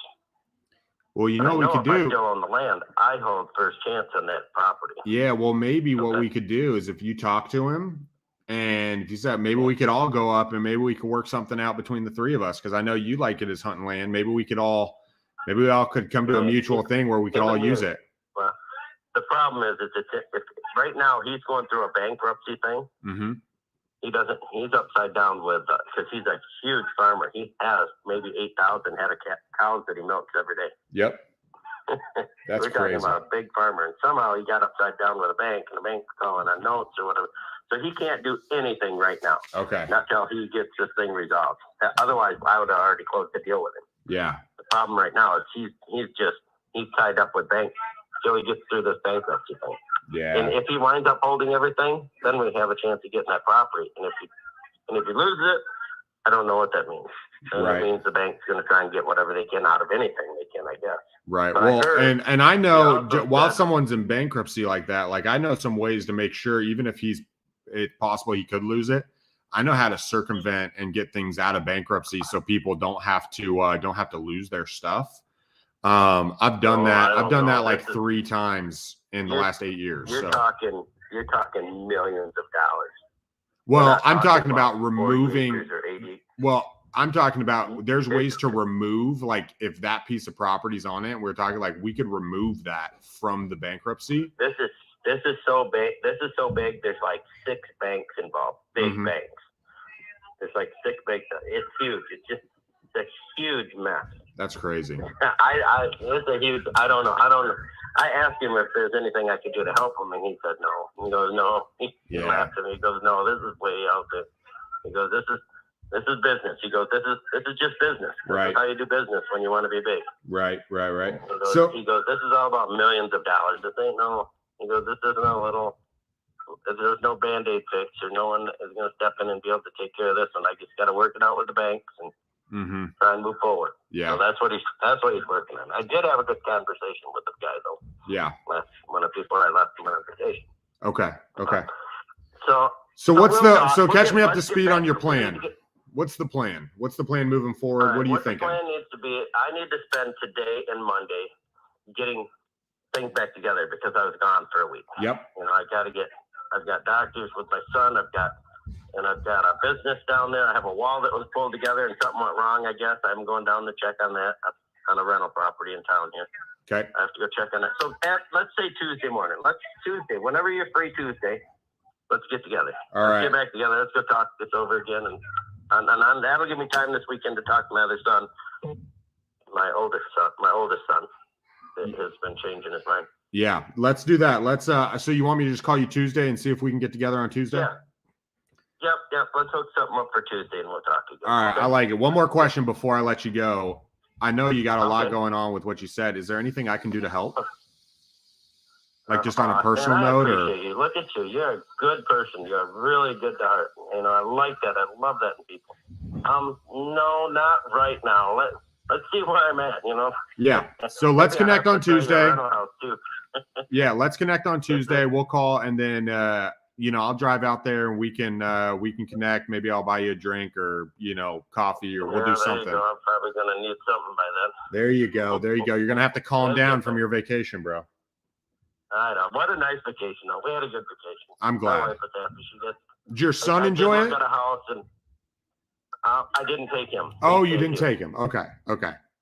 Well, what we could do. If I still own the land, I hold first chance on that property. Yeah, well, maybe what we could do is if you talk to him and if you said maybe we could all go up and maybe we could work something out between the three of us because I know you like it as hunting land. Maybe we all could come to a mutual thing where we could all use it. Well, the problem is if right now he's going through a bankruptcy thing. Mm-hmm. He's upside down with, because he's a huge farmer. He has maybe 8,000 head of cows that he milks every day. Yep. That's We're talking about a big farmer. And somehow he got upside down with a bank, and the bank's calling on notes or whatever. So he can't do anything right now. Okay. Not till he gets this thing resolved. Otherwise, I would have already closed the deal with him. Yeah. The problem right now is he's tied up with banks till he gets through this bankruptcy thing. Yeah. And if he winds up holding everything, then we have a chance of getting that property. And if he loses it, I don't know what that means. It means the bank's going to try and get whatever they can out of anything they can, I guess. Right. But well, and I know while someone's in bankruptcy like that, like I know some ways to make sure, even if it's possible he could lose it, I know how to circumvent and get things out of bankruptcy so people don't have to lose their stuff. I've done that. I I've done don't that know. like This is- 3 times in the last 8 years. You're So, talking millions of dollars. well, We're not I'm talking about 40 removing. acres or 80. Well, I'm talking about there's ways to remove, like if that piece of property's on it, we're talking like we could remove that from the bankruptcy. This is so big. This is so big. There's like 6 banks involved. Big Mhm. banks. There's like 6 banks. It's huge. It's a huge mess. That's crazy. It's a huge. I don't know. I asked him if there's anything I could do to help him, and he said no. He goes no. He laughed at me. He goes no. This is way out there. He goes this is business. He goes this is just business. This is how you do business when you want to be big. Right. He goes this is all about millions of dollars. This ain't no. He goes this isn't a little. There's no Band-Aid fix, or no one is going to step in and be able to take care of this one. I just got to work it out with the banks and try and move forward. Yeah. So that's what he's working on. I did have a good conversation with the guy though. Yeah. Before I left the conversation. Okay. So what's we'll the talk. so catch me up to Let's get speed back on your to- plan. What's the plan? What's the plan moving forward? All right, What are you what thinking? The plan needs to be. I need to spend today and Monday getting things back together because I was gone for a week. Yep. I've got doctors with my son. I've got a business down there. I have a wall that was pulled together and something went wrong, I guess. I'm going down to check on that on a rental property in town here. Okay. I have to go check on that. So let's say Tuesday morning. Tuesday, whenever you're free Tuesday, let's get together. All Let's get back together. Let's go talk this over again. And that'll give me time this weekend to talk to my other son, my oldest son. That has been changing his mind. Yeah, let's do that. Let's so you want me to just call you Tuesday and see if we can get together on Tuesday? Yeah. Yep. Let's hook something up for Tuesday and we'll talk again. All right, Okay? I like it. One more question before I let you go. I know you got a lot Okay. going on with what you said. Is there anything I can do to help? Like just on a Man, personal I note, appreciate or you. Look at you. You're a good person. You're really good to heart. I like that. I love that in people. No, not right now. Let's see where I'm at. yeah. So let's Maybe I connect have on to turn Tuesday. around house, too. Yeah, let's connect on Tuesday. We'll call and then I'll drive out there and we can connect. Maybe I'll buy you a drink or coffee or we'll do There something. you go. I'm probably gonna need something by then. There you go. You're gonna have to calm down from your vacation, bro. I know. What a nice vacation, though. We had a good vacation. I'm glad. My wife was happy. Did your son I enjoy did it? look at a house and I didn't take him. Oh, you didn't take him. Okay.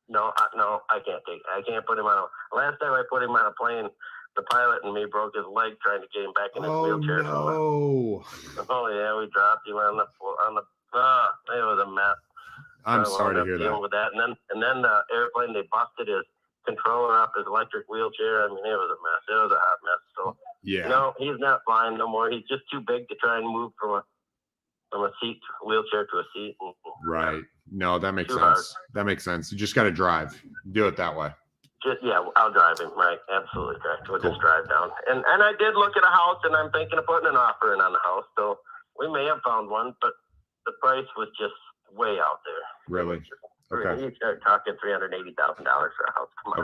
No, I can't take. I can't put him on. Last time I put him on a plane, the pilot and me broke his leg trying to get him back in his wheelchair. No. Oh yeah, we dropped him on the floor. It was a mess. I'm I sorry to wound hear up dealing that. with that. And then the airplane, they busted his controller off his electric wheelchair. I mean, it was a mess. It was a hot mess. So Yeah. no, he's not flying no more. He's just too big to try and move from a wheelchair to a seat. Right. No, that makes Too sense. hard. That makes sense. You just got to drive. Do it that way. I'll drive him. Right, absolutely correct. We'll Cool. just drive down. And I did look at a house, and I'm thinking of putting an offer in on the house. So we may have found one, but the price was just way out there. Really? Okay. You start talking $380,000 for a house. Come on.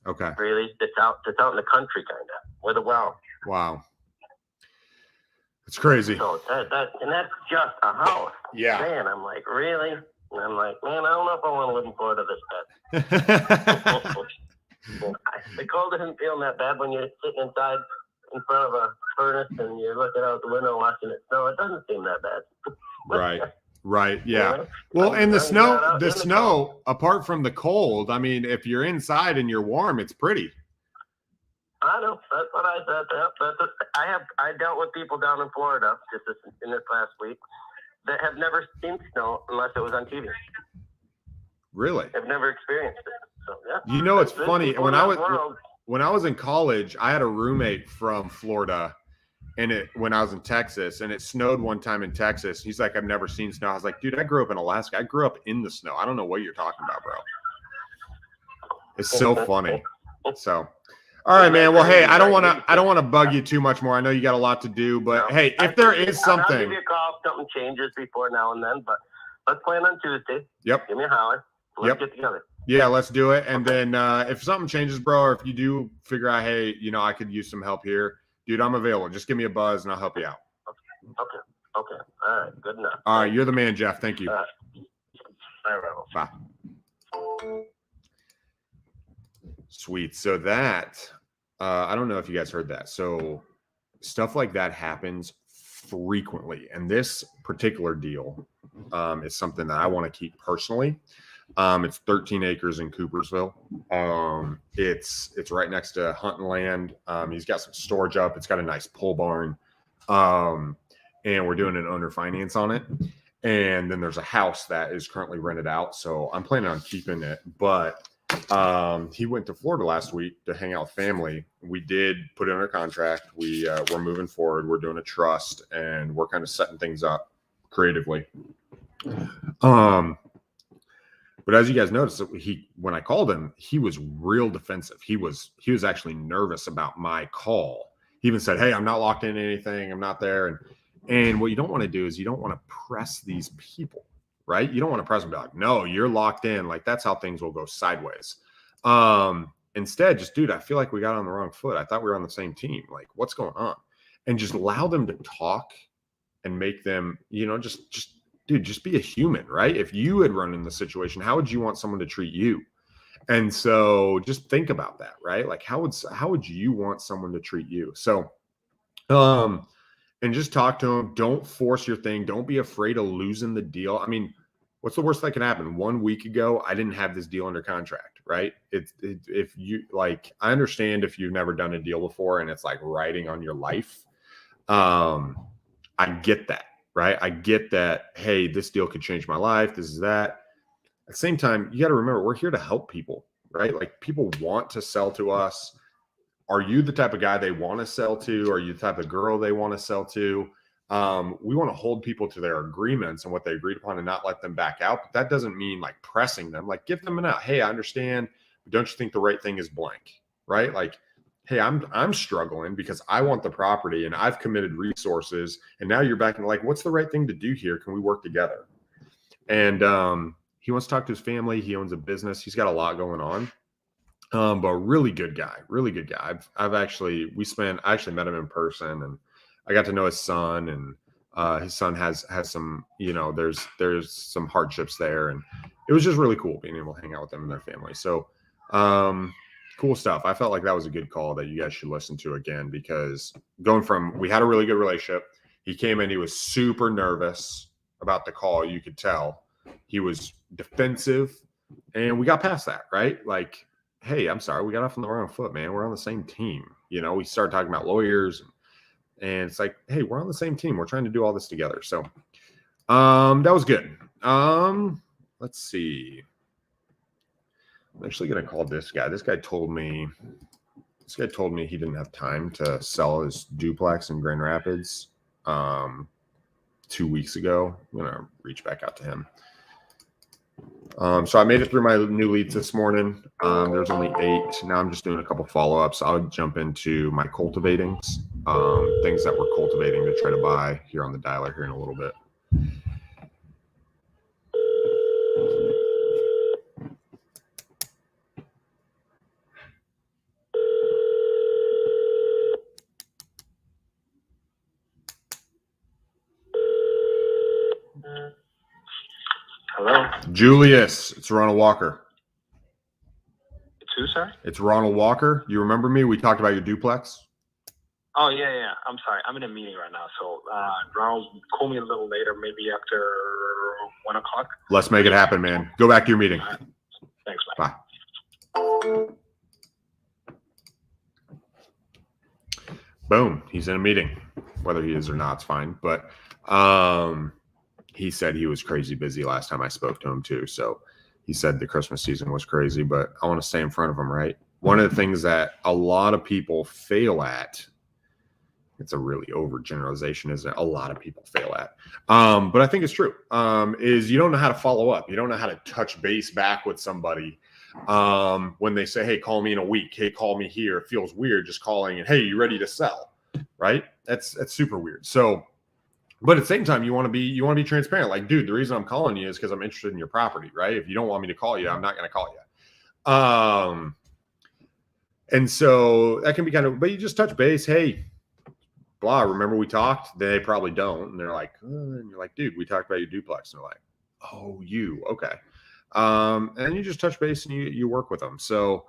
Okay. Really? It's out in the country, kind of, with a well. Wow. It's crazy. So and that's just a house. Yeah. Man, I'm like, really? And I'm like, man, I don't know if I want to live in Florida this bad. The cold isn't feeling that bad when you're sitting inside in front of a furnace and you're looking out the window watching it snow. It doesn't seem that bad. Right. Yeah. Yeah. Well, and the I'm glad snow, out in the the snow, apart from the cold, I mean, if you're inside and you're warm, it's pretty. I know. That's what I said. I dealt with people down in Florida in this last week that have never seen snow unless it was on TV. Really? Have never experienced it. So yeah. It's funny. People When in I that was world, when I was in college, I had a roommate from Florida, and when I was in Texas, and it snowed one time in Texas. He's like, I've never seen snow. I was like, dude, I grew up in Alaska. I grew up in the snow. I don't know what you're talking about, bro. It's so funny. So, all right, man. Well, hey, I don't want to bug you too much more. I know you got a lot to do, but hey, if there is I'll something, give you a call if something changes between now and then. But let's plan on Tuesday. Yep. Give me a holler. Let's get together. Yeah, let's do it. And then if something changes, bro, or if you do figure out, hey, I could use some help here, dude, I'm available. Just give me a buzz and I'll help you out. Okay. All right. Good enough. All right. You're the man, Jeff. Thank you. All right, Ronald. Bye. Sweet. So that, I don't know if you guys heard that. So stuff like that happens frequently. And this particular deal is something that I want to keep personally. It's 13 acres in Coopersville. It's right next to hunting land. He's got some storage up. It's got a nice pole barn. And we're doing an owner finance on it. And then there's a house that is currently rented out. So I'm planning on keeping it. But he went to Florida last week to hang out with family. We did put it under contract. We're moving forward. We're doing a trust, and we're kind of setting things up creatively. But as you guys noticed, when I called him, he was real defensive. He was actually nervous about my call. He even said, "Hey, I'm not locked in anything. I'm not there." And what you don't want to do is you don't want to press these people, right? You don't want to press them and be like, "No, you're locked in." Like that's how things will go sideways. Instead, just, dude, I feel like we got on the wrong foot. I thought we were on the same team. Like, what's going on? And just allow them to talk and make them, just be a human, right? If you had run in the situation, how would you want someone to treat you? And so just think about that, right? Like how would you want someone to treat you? So, and just talk to them. Don't force your thing. Don't be afraid of losing the deal. I mean, what's the worst that can happen? 1 week ago, I didn't have this deal under contract, right? If you like, I understand if you've never done a deal before and it's like writing on your life. I get that. Right. I get that. Hey, this deal could change my life. This is that. At the same time, you got to remember, we're here to help people, right? Like people want to sell to us. Are you the type of guy they want to sell to? Are you the type of girl they want to sell to? We want to hold people to their agreements and what they agreed upon and not let them back out. But that doesn't mean like pressing them, like give them an out. Hey, I understand. But don't you think the right thing is blank? Right. Like, hey, I'm struggling because I want the property and I've committed resources. And now you're back and like, what's the right thing to do here? Can we work together? And he wants to talk to his family. He owns a business. He's got a lot going on. But really good guy. I actually met him in person and I got to know his son, and his son has some, there's some hardships there. And it was just really cool being able to hang out with them and their family. So, cool stuff. I felt like that was a good call that you guys should listen to again, because we had a really good relationship. He came in, he was super nervous about the call. You could tell he was defensive, and we got past that, right? Like, hey, I'm sorry, we got off on the wrong foot, man. We're on the same team. We started talking about lawyers, and it's like, hey, we're on the same team. We're trying to do all this together. So, that was good. Let's see. I'm actually going to call this guy. This guy told me he didn't have time to sell his duplex in Grand Rapids 2 weeks ago. I'm going to reach back out to him. So I made it through my new leads this morning. There's only 8. Now I'm just doing a couple follow-ups. I'll jump into my cultivatings, things that we're cultivating to try to buy here on the dialer here in a little bit. Hello? Julius, it's Ronald Walker. It's who, sir? It's Ronald Walker. You remember me? We talked about your duplex. Oh, yeah. I'm sorry. I'm in a meeting right now. So, Ronald, call me a little later, maybe after 1 o'clock. Let's make it happen, man. Go back to your meeting. Right. Thanks, man. Bye. Boom. He's in a meeting. Whether he is or not, it's fine. But he said he was crazy busy last time I spoke to him too. So he said the Christmas season was crazy, but I want to stay in front of him, right? One of the things that a lot of people fail at, it's a really overgeneralization, isn't it? A lot of people fail at, but I think it's true, is you don't know how to follow up. You don't know how to touch base back with somebody when they say, hey, call me in a week. Hey, call me here. It feels weird just calling and, hey, you ready to sell? Right? That's super weird. So, but at the same time, you want to be transparent. Like, dude, the reason I'm calling you is because I'm interested in your property, right? If you don't want me to call you, I'm not going to call you. And so that can be kind of, but you just touch base. Hey, blah, remember we talked? They probably don't. And they're like, and you're like, dude, we talked about your duplex. And they're like, oh, you, okay. And you just touch base and you work with them. So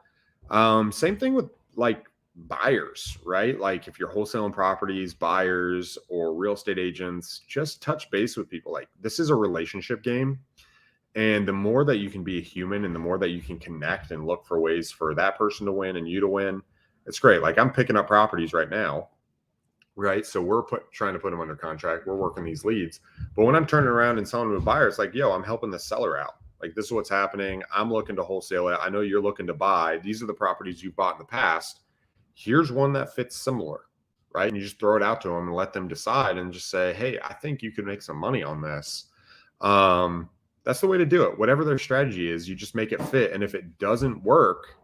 Same thing with like buyers, right? Like if you're wholesaling properties, buyers or real estate agents, just touch base with people. Like this is a relationship game. And the more that you can be a human and the more that you can connect and look for ways for that person to win and you to win, it's great. Like I'm picking up properties right now, right? So we're trying to put them under contract. We're working these leads. But when I'm turning around and selling to a buyer, it's like, yo, I'm helping the seller out. Like this is what's happening. I'm looking to wholesale it. I know you're looking to buy. These are the properties you've bought in the past. Here's one that fits similar, right? And you just throw it out to them and let them decide and just say, hey, I think you could make some money on this. That's the way to do it. Whatever their strategy is, you just make it fit. And if it doesn't work,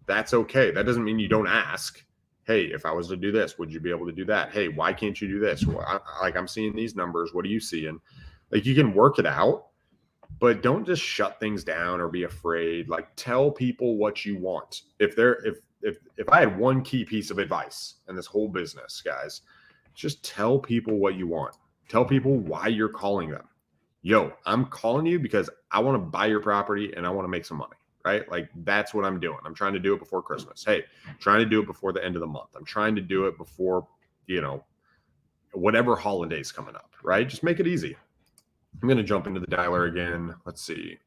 that's okay. That doesn't mean you don't ask. Hey, if I was to do this, would you be able to do that? Hey, why can't you do this? Well, I'm seeing these numbers. What are you seeing? Like you can work it out, but don't just shut things down or be afraid. Like tell people what you want. If I had one key piece of advice in this whole business, guys, just tell people what you want. Tell people why you're calling them. Yo, I'm calling you because I want to buy your property and I want to make some money, right? Like that's what I'm doing. I'm trying to do it before Christmas. Hey, I'm trying to do it before the end of the month. I'm trying to do it before, whatever holiday's coming up, right? Just make it easy. I'm going to jump into the dialer again. Let's see.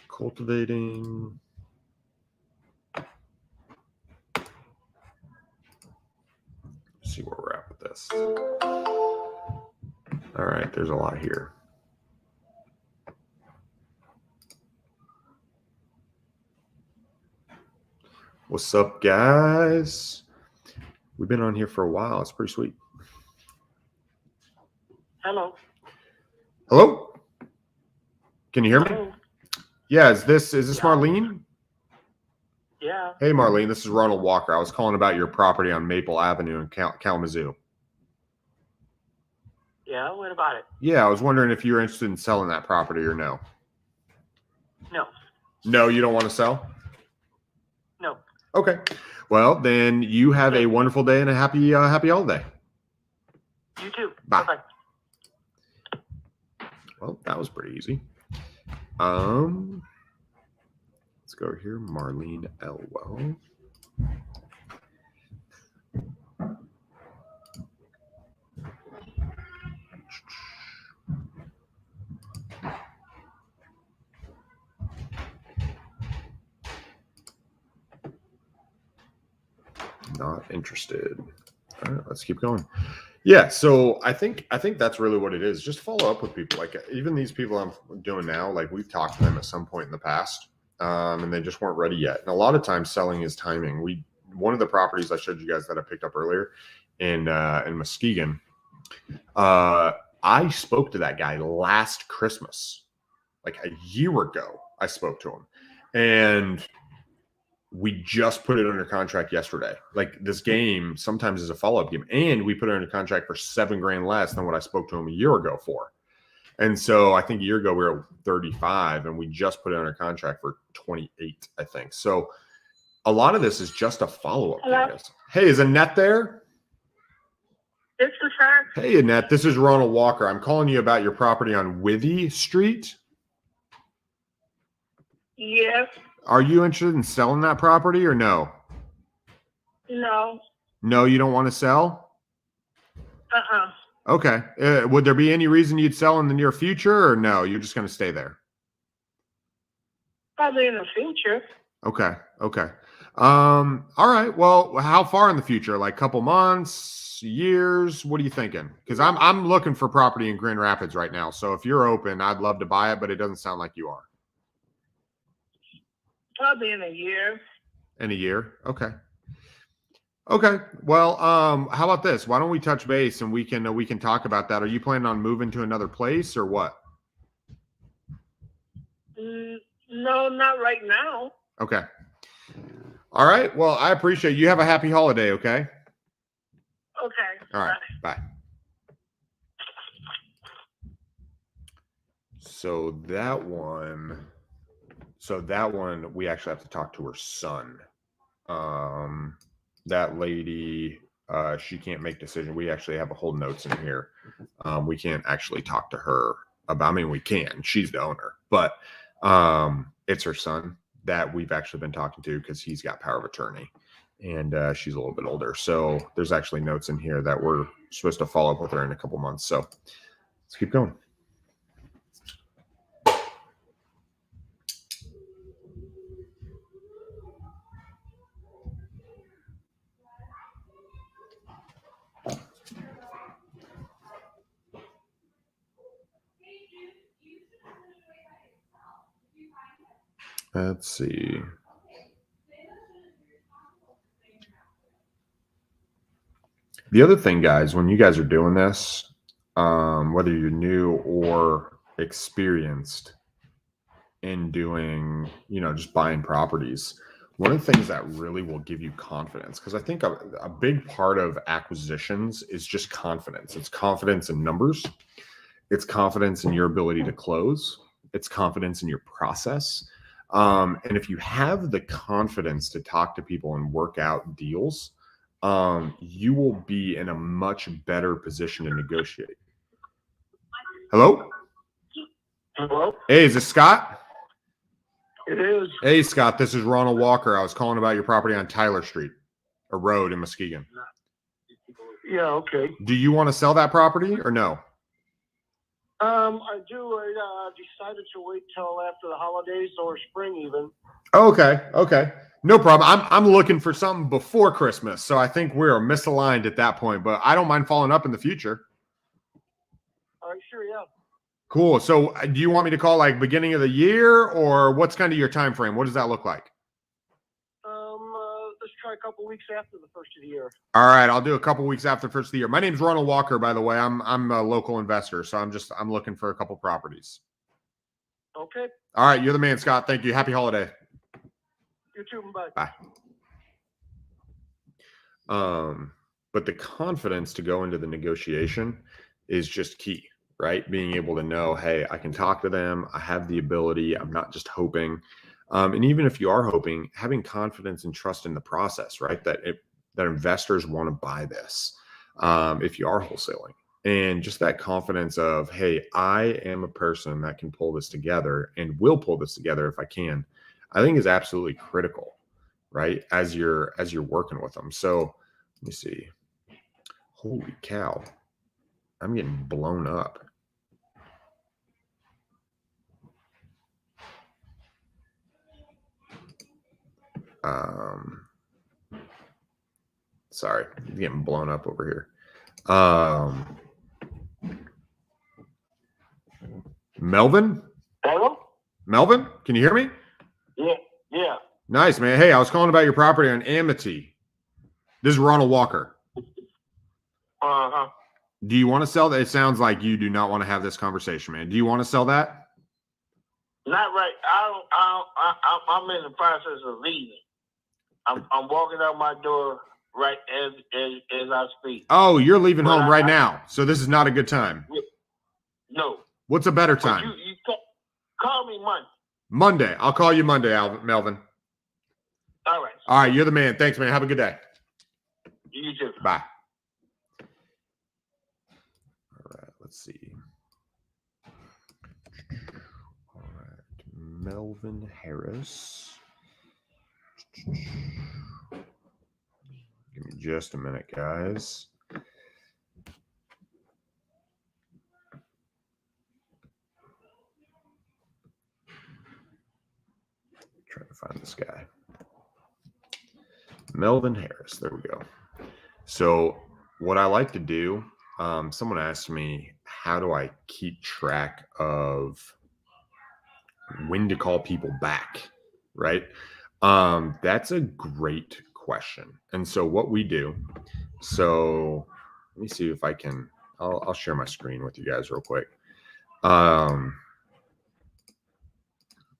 Cultivating. Let's see where we're at with this. All right, there's a lot here. What's up, guys? We've been on here for a while. It's pretty sweet. Hello. Hello? Can you hear me? Hello. Yeah, is this Marlene? Yeah. Hey, Marlene, this is Ronald Walker. I was calling about your property on Maple Avenue in Kalamazoo. Yeah, what about it? Yeah, I was wondering if you're interested in selling that property or no. No. No, you don't want to sell? No. Okay. Well, then you have a wonderful day and a happy holiday. You too. Bye. Bye-bye. Well, that was pretty easy. Let's go over here. Marlene Elwell. Not interested. All right, let's keep going. Yeah, so I think that's really what it is. Just follow up with people. Like even these people I'm doing now, like we've talked to them at some point in the past, and they just weren't ready yet. And a lot of times selling is timing. One of the properties I showed you guys that I picked up earlier in Muskegon, I spoke to that guy last Christmas, like a year ago. I spoke to him, and we just put it under contract yesterday. Like this game sometimes is a follow-up game, and we put it under contract for $7,000 less than what I spoke to him a year ago for. And so I think a year ago we were at 35 and we just put it under contract for 28, I think. So a lot of this is just a follow-up. Hey, is Annette there? This is her. Hey, Annette, this is Ronald Walker. I'm calling you about your property on Withy Street. Yes. Are you interested in selling that property or no? No. No, you don't want to sell? Okay. Would there be any reason you'd sell in the near future or no? You're just going to stay there? Probably in the future. Okay. All right. Well, how far in the future? Like a couple months, years? What are you thinking? Because I'm looking for property in Grand Rapids right now. So if you're open, I'd love to buy it, but it doesn't sound like you are. Probably in a year. In a year? Okay. Well, how about this? Why don't we touch base and we can talk about that? Are you planning on moving to another place or what? No, not right now. Okay. All right. Well, I appreciate it. You have a happy holiday, okay? Okay. All right. Bye. So that one, we actually have to talk to her son. That lady, she can't make decisions. We actually have a whole notes in here. We can't actually talk to her about, I mean, we can, she's the owner, but it's her son that we've actually been talking to because he's got power of attorney, and she's a little bit older. So there's actually notes in here that we're supposed to follow up with her in a couple months. So let's keep going. Let's see. The other thing, guys, when you guys are doing this, whether you're new or experienced in doing, just buying properties, one of the things that really will give you confidence, because I think a big part of acquisitions is just confidence. It's confidence in numbers. It's confidence in your ability to close. It's confidence in your process. And if you have the confidence to talk to people and work out deals, you will be in a much better position to negotiate. Hello? Hello? Hey, is this Scott? It is. Hey, Scott, this is Ronald Walker. I was calling about your property on Tyler Street, a road in Muskegon. Yeah, okay. Do you want to sell that property or no? I do. I decided to wait till after the holidays or spring even. Okay. No problem. I'm looking for something before Christmas, so I think we're misaligned at that point, but I don't mind following up in the future. All right, sure, yeah. Cool. So do you want me to call like beginning of the year, or what's kind of your time frame? What does that look like? Let's try a couple weeks after the first of the year. All right, I'll do a couple weeks after the first of the year. My name's Ronald Walker, by the way. I'm a local investor, so I'm looking for a couple properties. Okay. All right, you're the man, Scott. Thank you. Happy holiday. You too. Bye. Bye. But the confidence to go into the negotiation is just key, right? Being able to know, hey, I can talk to them. I have the ability. I'm not just hoping. And even if you are hoping, having confidence and trust in the process, right? That investors want to buy this if you are wholesaling. And just that confidence of, hey, I am a person that can pull this together and will pull this together if I can, I think is absolutely critical, right? As you're working with them. So let me see. Holy cow. I'm getting blown up. Sorry, I'm getting blown up over here. Melvin? Hello? Melvin, can you hear me? Yeah. Nice, man. Hey, I was calling about your property on Amity. This is Ronald Walker. Uh-huh. Do you want to sell that? It sounds like you do not want to have this conversation, man. Do you want to sell that? Not right. I'm in the process of leaving. I'm walking out my door right as I speak. Oh, you're leaving home right now. So this is not a good time. No. What's a better time? You call me Monday. Monday. I'll call you Monday, Melvin. All right. All right. You're the man. Thanks, man. Have a good day. You too. Bye. All right. Let's see. All right. Melvin Harris. Give me just a minute, guys. Trying to find this guy. Melvin Harris. There we go. So what I like to do, someone asked me, how do I keep track of when to call people back, right? That's a great question. And so what we do, so let me see if I can, I'll share my screen with you guys real quick.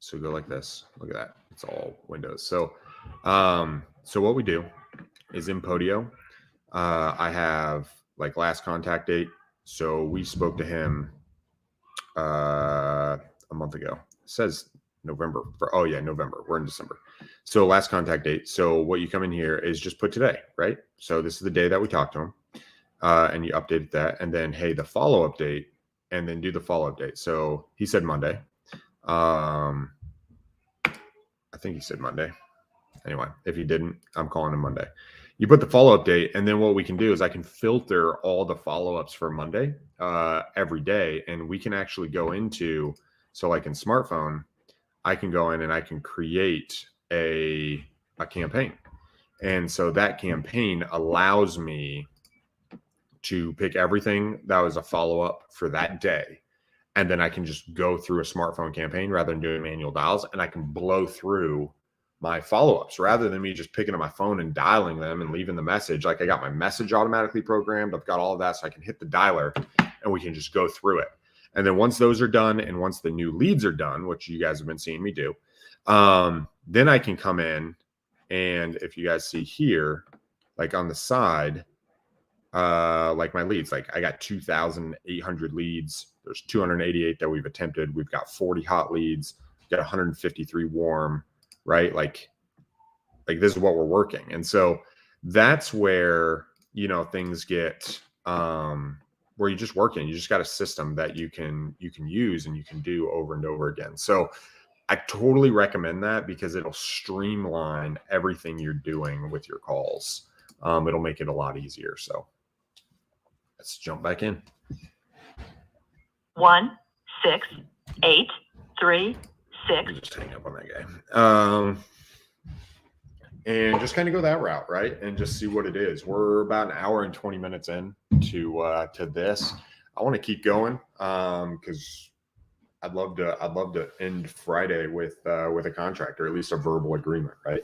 So go like this. Look at that. It's all windows. So what we do is in Podio, I have like last contact date. So we spoke to him a month ago. It says November. November. We're in December. So last contact date. So what you come in here is just put today, right? So this is the day that we talked to him, and you updated that, and then hey, the follow-up date, and then do the follow-up date. So he said Monday. I think he said Monday. Anyway, if he didn't, I'm calling him Monday. You put the follow-up date, and then what we can do is I can filter all the follow-ups for Monday every day, and we can actually go into, so like in smartphone, I can go in and I can create a campaign. And so that campaign allows me to pick everything that was a follow-up for that day. And then I can just go through a smartphone campaign rather than doing manual dials, and I can blow through my follow-ups rather than me just picking up my phone and dialing them and leaving the message. Like I got my message automatically programmed. I've got all of that, so I can hit the dialer and we can just go through it. And then once those are done and once the new leads are done, which you guys have been seeing me do, then I can come in, and if you guys see here, like on the side, like my leads, like I got 2,800 leads. There's 288 that we've attempted. We've got 40 hot leads. We've got 153 warm, right? Like this is what we're working. And so that's where, things get, where you're just working. You just got a system that you can use and you can do over and over again. So I totally recommend that because it'll streamline everything you're doing with your calls. It'll make it a lot easier. So let's jump back in. 1 6 8 3 6. Just hang up on that guy. And just kind of go that route, right? And just see what it is. We're about an hour and 20 minutes in to this. I want to keep going because I'd love to end Friday with a contract, or at least a verbal agreement, right?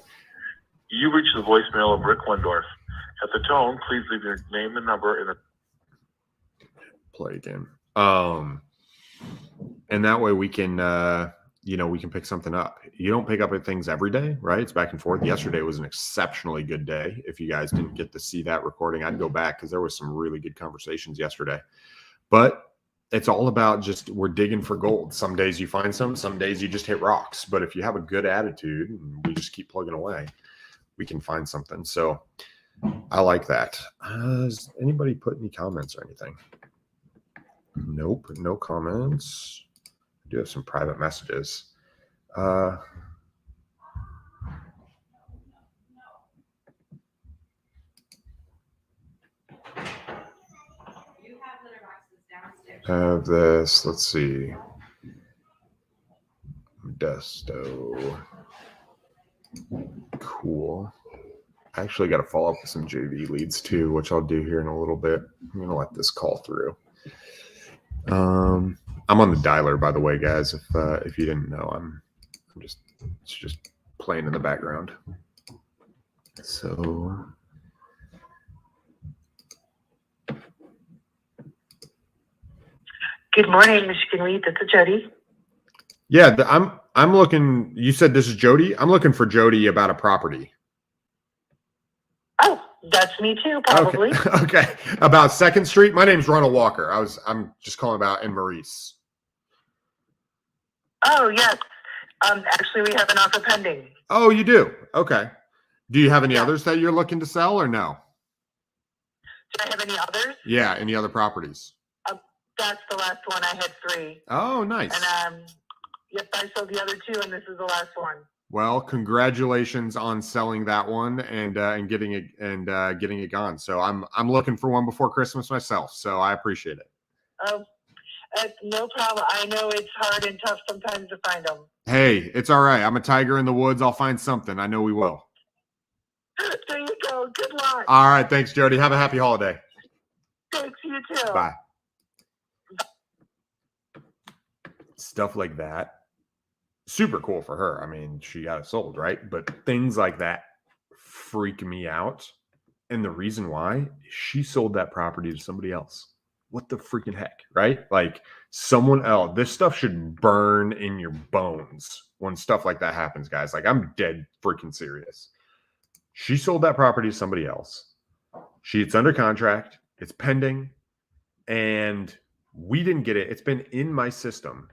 You reached the voicemail of Rick Wendorf. At the tone, please leave your name and number in the play again. And that way we can we can pick something up. You don't pick up things every day, right? It's back and forth. Yesterday was an exceptionally good day. If you guys didn't get to see that recording, I'd go back because there was some really good conversations yesterday. But it's all about just we're digging for gold. Some days you find some days you just hit rocks. But if you have a good attitude and we just keep plugging away, we can find something. So I like that. Has anybody put any comments or anything? Nope, no comments. I do have some private messages. Have this, let's see. Desto. Cool. I actually got to follow up with some JV leads too, which I'll do here in a little bit. I'm going to let this call through. I'm on the dialer, by the way, guys. If you didn't know, it's just playing in the background. So good morning, Michigan Lead. This is Jody. Yeah, I'm looking. You said this is Jody. I'm looking for Jody about a property. Oh, that's me too, probably. Okay. About 2nd Street. My name's Ronald Walker. I'm just calling about in Maurice. Oh, yes. Actually, we have an offer pending. Oh, you do? Okay. Do you have any others that you're looking to sell or no? Do I have any others? Yeah, any other properties? That's the last one. I had 3. Oh, nice. And yep, I sold the other 2, and this is the last one. Well, congratulations on selling that one and getting it gone. So I'm looking for one before Christmas myself. So I appreciate it. Oh, no problem. I know it's hard and tough sometimes to find them. Hey, it's all right. I'm a tiger in the woods. I'll find something. I know we will. There you go. Good luck. All right. Thanks, Jody. Have a happy holiday. Thanks, you too. Bye. Stuff like that. Super cool for her. I mean, she got it sold, right? But things like that freak me out. And the reason why, she sold that property to somebody else. What the freaking heck, right? Like someone else. This stuff should burn in your bones when stuff like that happens, guys. Like I'm dead freaking serious. She sold that property to somebody else. It's under contract. It's pending. And we didn't get it. It's been in my system.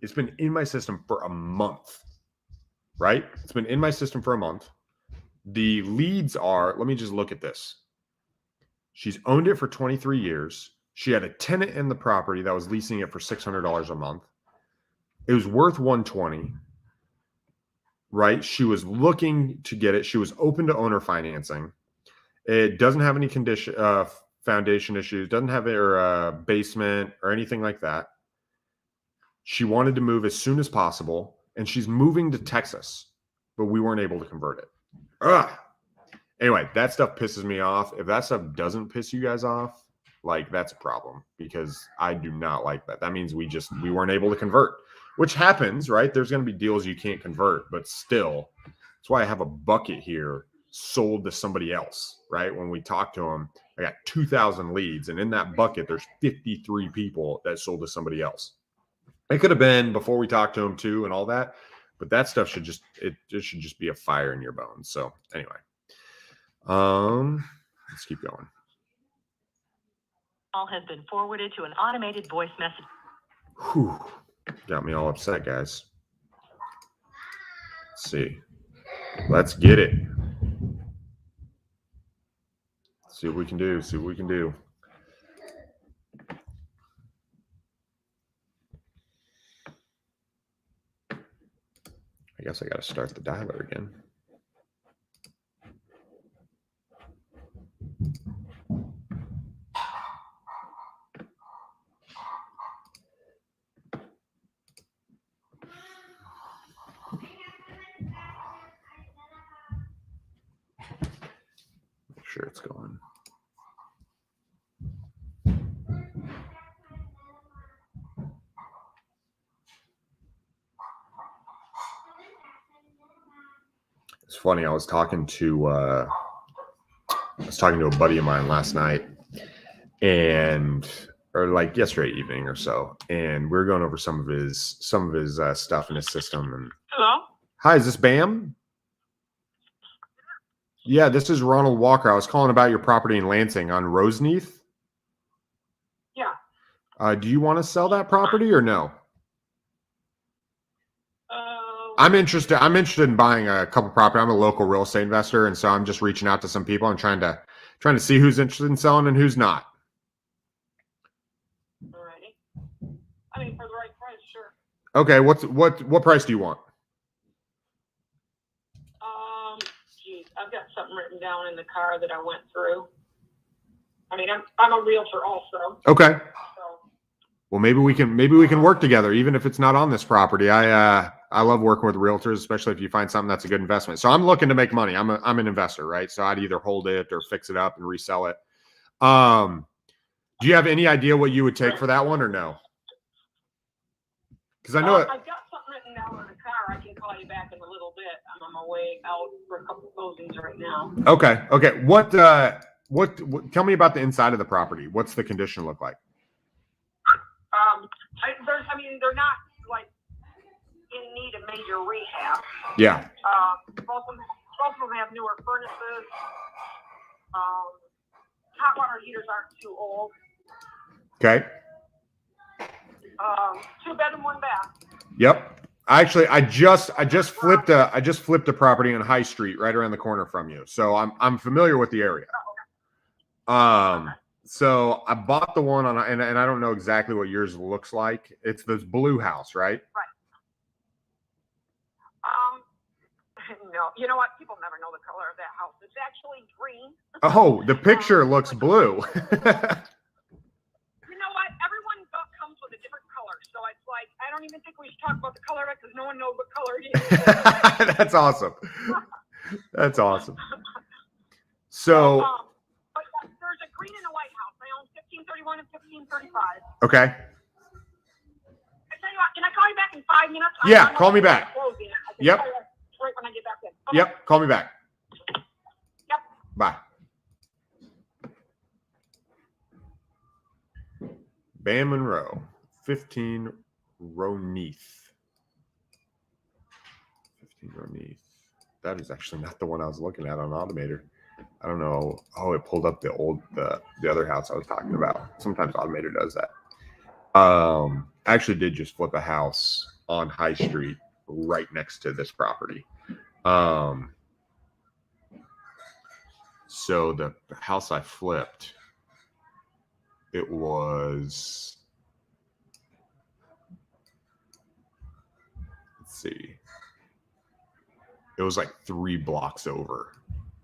It's been in my system for a month, right? It's been in my system for a month. The leads are, let me just look at this. She's owned it for 23 years. She had a tenant in the property that was leasing it for $600 a month. It was worth $120. right? She was looking to get it. She was open to owner financing. It doesn't have any foundation issues, doesn't have a basement or anything like that. She wanted to move as soon as possible, and she's moving to Texas, but we weren't able to convert it. Ugh. Anyway, that stuff pisses me off. If that stuff doesn't piss you guys off, like, that's a problem, because I do not like that. That means we weren't able to convert, which happens, right? There's going to be deals you can't convert, but still, that's why I have a bucket here sold to somebody else, right? When we talk to them, I got 2,000 leads, and in that bucket, there's 53 people that sold to somebody else. It could have been before we talked to them too and all that, but that stuff should just be a fire in your bones. So anyway, let's keep going. Call has been forwarded to an automated voice message. Whew. Got me all upset, guys. Let's see. Let's get it. See what we can do. See what we can do. I guess I got to start the dialer again. Make sure it's going. It's funny. I was talking to a buddy of mine last night, or like yesterday evening or so, and we were going over some of his stuff in his system. And Hello? Hi, is this Bam? Yeah, this is Ronald Walker. I was calling about your property in Lansing on Roseneath. Yeah. Do you want to sell that property or no? I'm interested in buying a couple property. I'm a local real estate investor, and so I'm just reaching out to some people and trying to see who's interested in selling and who's not. Alrighty. I mean, for the right price, sure. Okay, what price do you want? Geez, I've got something written down in the car that I went through. I mean, I'm a realtor also. Okay. So. Well, maybe we can work together, even if it's not on this property. I love working with realtors, especially if you find something that's a good investment. So I'm looking to make money. I'm an investor, right? So I'd either hold it or fix it up and resell it. Do you have any idea what you would take for that one or no? Because I know I've got something written down in the car. I can call you back in a little bit. I'm on my way out for a couple closings right now. Okay. What tell me about the inside of the property. What's the condition look like? They're not like in need of major rehab. Yeah. Both of them have newer furnaces. Hot water heaters aren't too old. Okay. 2-bedroom, 1 bath. Yep. Actually, I just flipped a property on High Street right around the corner from you, so I'm familiar with the area. So I bought the one on, and I don't know exactly what yours looks like. It's this blue house, right? Right. No, you know what? People never know the color of that house. It's actually green. Oh, the picture looks blue. You know what? Everyone comes with a different color, so it's like I don't even think we should talk about the color of it because no one knows what color it is. That's awesome. That's awesome. So. But there's a green and a white house. I own 1531 and 1535. Okay. I tell you what, can I call you back in 5 minutes? Yeah, call me back. Yep. Right when I get back in. Okay. Yep, call me back. Yep. Bye. Bam Monroe, 15 Roneath. 15 Roneath. That is actually not the one I was looking at on Automator. I don't know. Oh, it pulled up the other house I was talking about. Sometimes Automator does that. I actually did just flip a house on High Street right next to this property. So the house I flipped, it was, let's see, It was like 3 blocks over.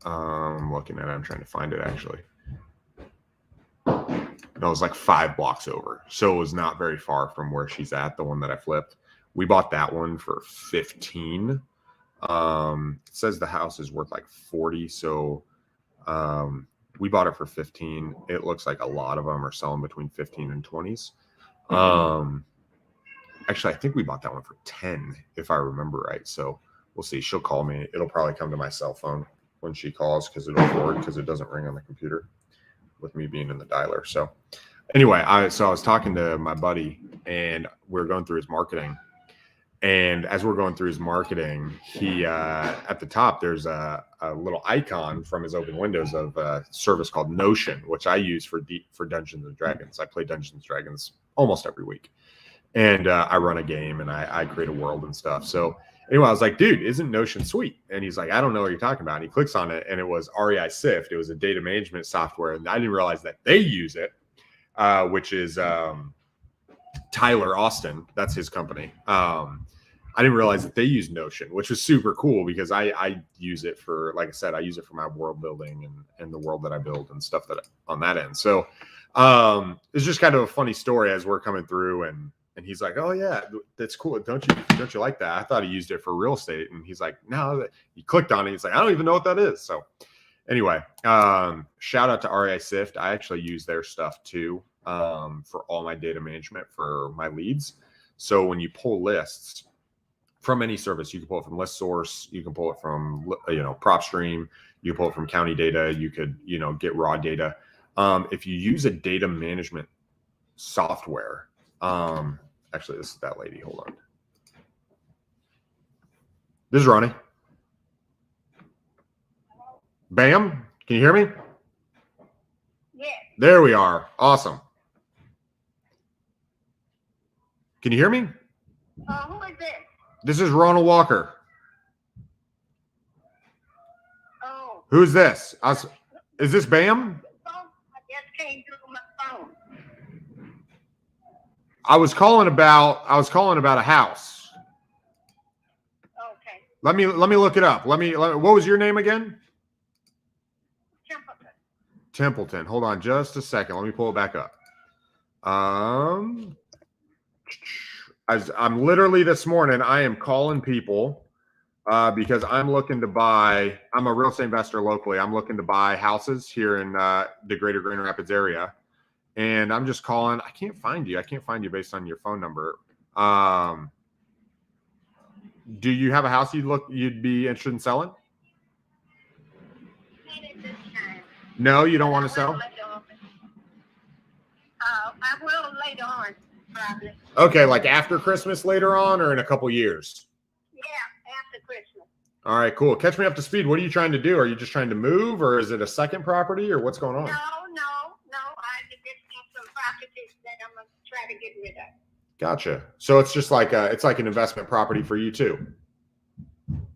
I'm looking at it. I'm trying to find it actually. No, it was like 5 blocks over. So it was not very far from where she's at, the one that I flipped. We bought that one for 15. It says the house is worth like 40. So we bought it for 15. It looks like a lot of them are selling between 15 and 20s. Actually, I think we bought that one for 10, if I remember right. So we'll see. She'll call me. It'll probably come to my cell phone when she calls because it'll forward because it doesn't ring on the computer with me being in the dialer. So anyway, I was talking to my buddy and we were going through his marketing. And as we're going through his marketing, he at the top, there's a little icon from his open windows of a service called Notion, which I use for Dungeons and Dragons. I play Dungeons and Dragons almost every week. And I run a game and I create a world and stuff. So anyway, I was like, dude, isn't Notion sweet? And he's like, I don't know what you're talking about. And he clicks on it and it was REI Sift. It was a data management software. And I didn't realize that they use it, which is Tyler Austin. That's his company. I didn't realize that they use Notion, which was super cool because I use it for, like I said, I use it for my world building and the world that I build and stuff that on that end. So it's just kind of a funny story as we're coming through and he's like, oh yeah, that's cool. Don't you like that? I thought he used it for real estate. And he's like, no, he clicked on it. He's like, I don't even know what that is. So anyway, shout out to REI Sift. I actually use their stuff too for all my data management for my leads. So when you pull lists from any service, you can pull it from List Source, you can pull it from PropStream, you can pull it from county data, you could get raw data. If you use a data management software, actually this is that lady. Hold on. This is Ronnie. Bam. Can you hear me? Yeah. There we are. Awesome. Can you hear me? Who is this? This is Ronald Walker. Oh. Who's this? Is this Bam? I just came through my phone. I was calling about a house. Okay. Let me look it up. What was your name again? Templeton. Templeton. Hold on just a second. Let me pull it back up. I'm literally this morning, I am calling people because I'm looking to buy. I'm a real estate investor locally. I'm looking to buy houses here in the greater Grand Rapids area. And I'm just calling. I can't find you. I can't find you based on your phone number. Do you have a house you'd be interested in selling? Not at this time. No, you don't want to sell? I will later on, probably. Okay, like after Christmas later on or in a couple years? Yeah, after Christmas. All right, cool. Catch me up to speed. What are you trying to do? Are you just trying to move or is it a second property or what's going on? No. I just have some properties that I'm going to try to get rid of. Gotcha. So it's just like it's like an investment property for you too.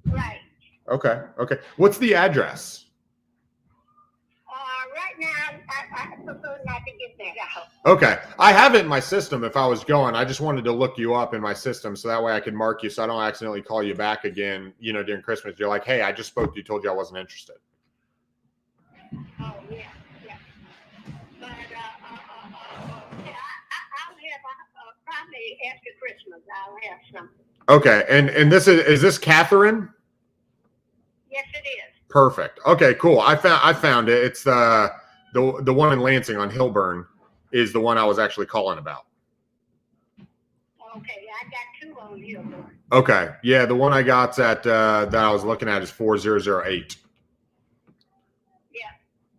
Right. Okay. What's the address? Right now, I prefer not to get that out. Okay. I have it in my system if I was going. I just wanted to look you up in my system so that way I can mark you so I don't accidentally call you back again, during Christmas. You're like, hey, I just spoke to you, told you I wasn't interested. Oh, yeah. But I'll have probably after Christmas, I'll have something. Okay. And this is this Catherine? Yes, it is. Perfect. Okay, cool. I found it. It's the one in Lansing on Hillburn is the one I was actually calling about. Okay, I got two on Hillburn. Okay. Yeah, the one I got at that I was looking at is 4008. Yeah.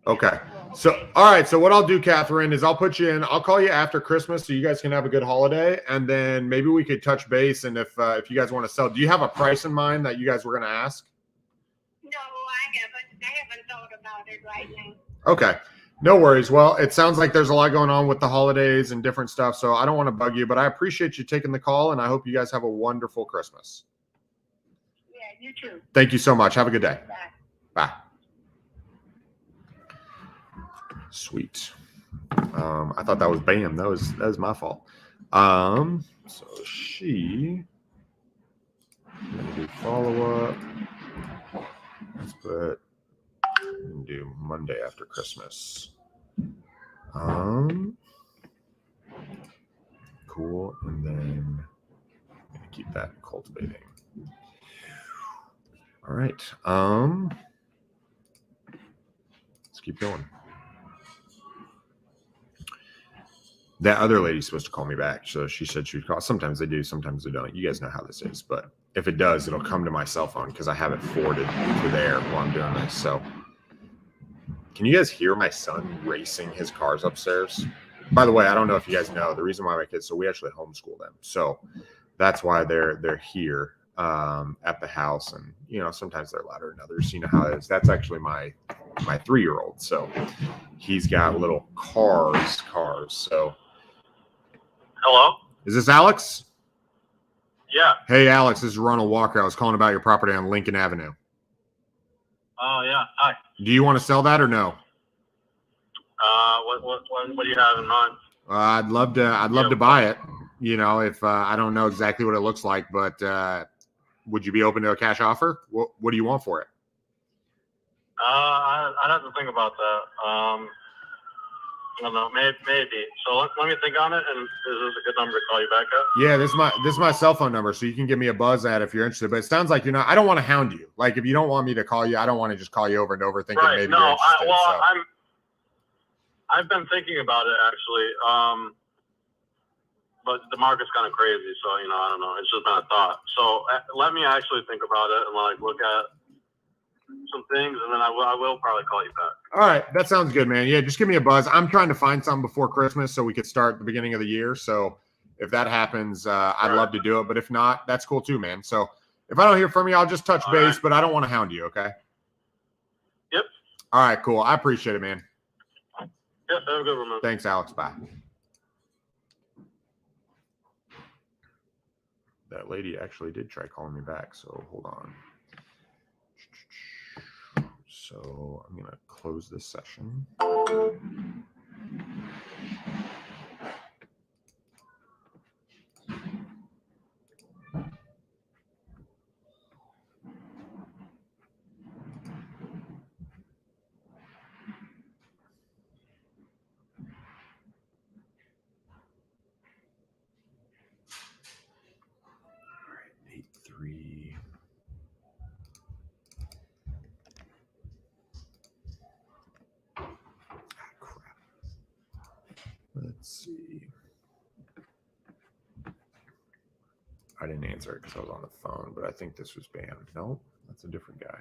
Okay. So all right. So what I'll do, Catherine, is I'll put you in. I'll call you after Christmas so you guys can have a good holiday, and then maybe we could touch base. And if you guys want to sell, do you have a price in mind that you guys were going to ask? No, I haven't thought about it right now. Okay. No worries. Well, it sounds like there's a lot going on with the holidays and different stuff, so I don't want to bug you, but I appreciate you taking the call, and I hope you guys have a wonderful Christmas. Yeah, you too. Thank you so much. Have a good day. Bye. Bye. Sweet. I thought that was Bam. That was my fault. So she gonna do follow up. Let's do Monday after Christmas. Cool. And then I'm gonna keep that cultivating. All right. Let's keep going. That other lady's supposed to call me back. So she said she would call. Sometimes they do, sometimes they don't. You guys know how this is. But if it does, it'll come to my cell phone because I have it forwarded to there while I'm doing this. So can you guys hear my son racing his cars upstairs? By the way, I don't know if you guys know the reason why my kids, so we actually homeschool them. So that's why they're here at the house. And, you know, sometimes they're louder than others. You know how it is. That's actually my 3-year-old. So he's got little cars. So. Hello? Is this Alex? Yeah. Hey, Alex, this is Ronald Walker. I was calling about your property on Lincoln Avenue. Oh, yeah. Hi. Do you want to sell that or no? What do you have in mind? I'd love to buy it. You know, if I don't know exactly what it looks like, but would you be open to a cash offer? What do you want for it? I'd have to think about that. I don't know, maybe. So let me think on it. And is this a good number to call you back at? Yeah, this is my cell phone number, so you can give me a buzz at if you're interested. But it sounds like you're not. I don't want to hound you. Like if you don't want me to call you, I don't want to just call you over and over thinking maybe you're interested. I've been thinking about it actually. But the market's kind of crazy, so you know, I don't know. It's just been a thought. So let me actually think about it and like look at some things, and then I will probably call you back. All right, that sounds good, man. Yeah, just give me a buzz. I'm trying to find something before Christmas so we could start the beginning of the year. So if that happens, I'd love to do it. But if not, that's cool too, man. So if I don't hear from you, I'll just touch base, but I don't want to hound you. Okay. Yep. All right, cool. I appreciate it, man. Yep. Have a good one, man. Thanks, Alex. Bye. That lady actually did try calling me back, so hold on. So I'm going to close this session. All right, 8-3. Let's see. I didn't answer it because I was on the phone, but I think this was banned. Nope, that's a different guy.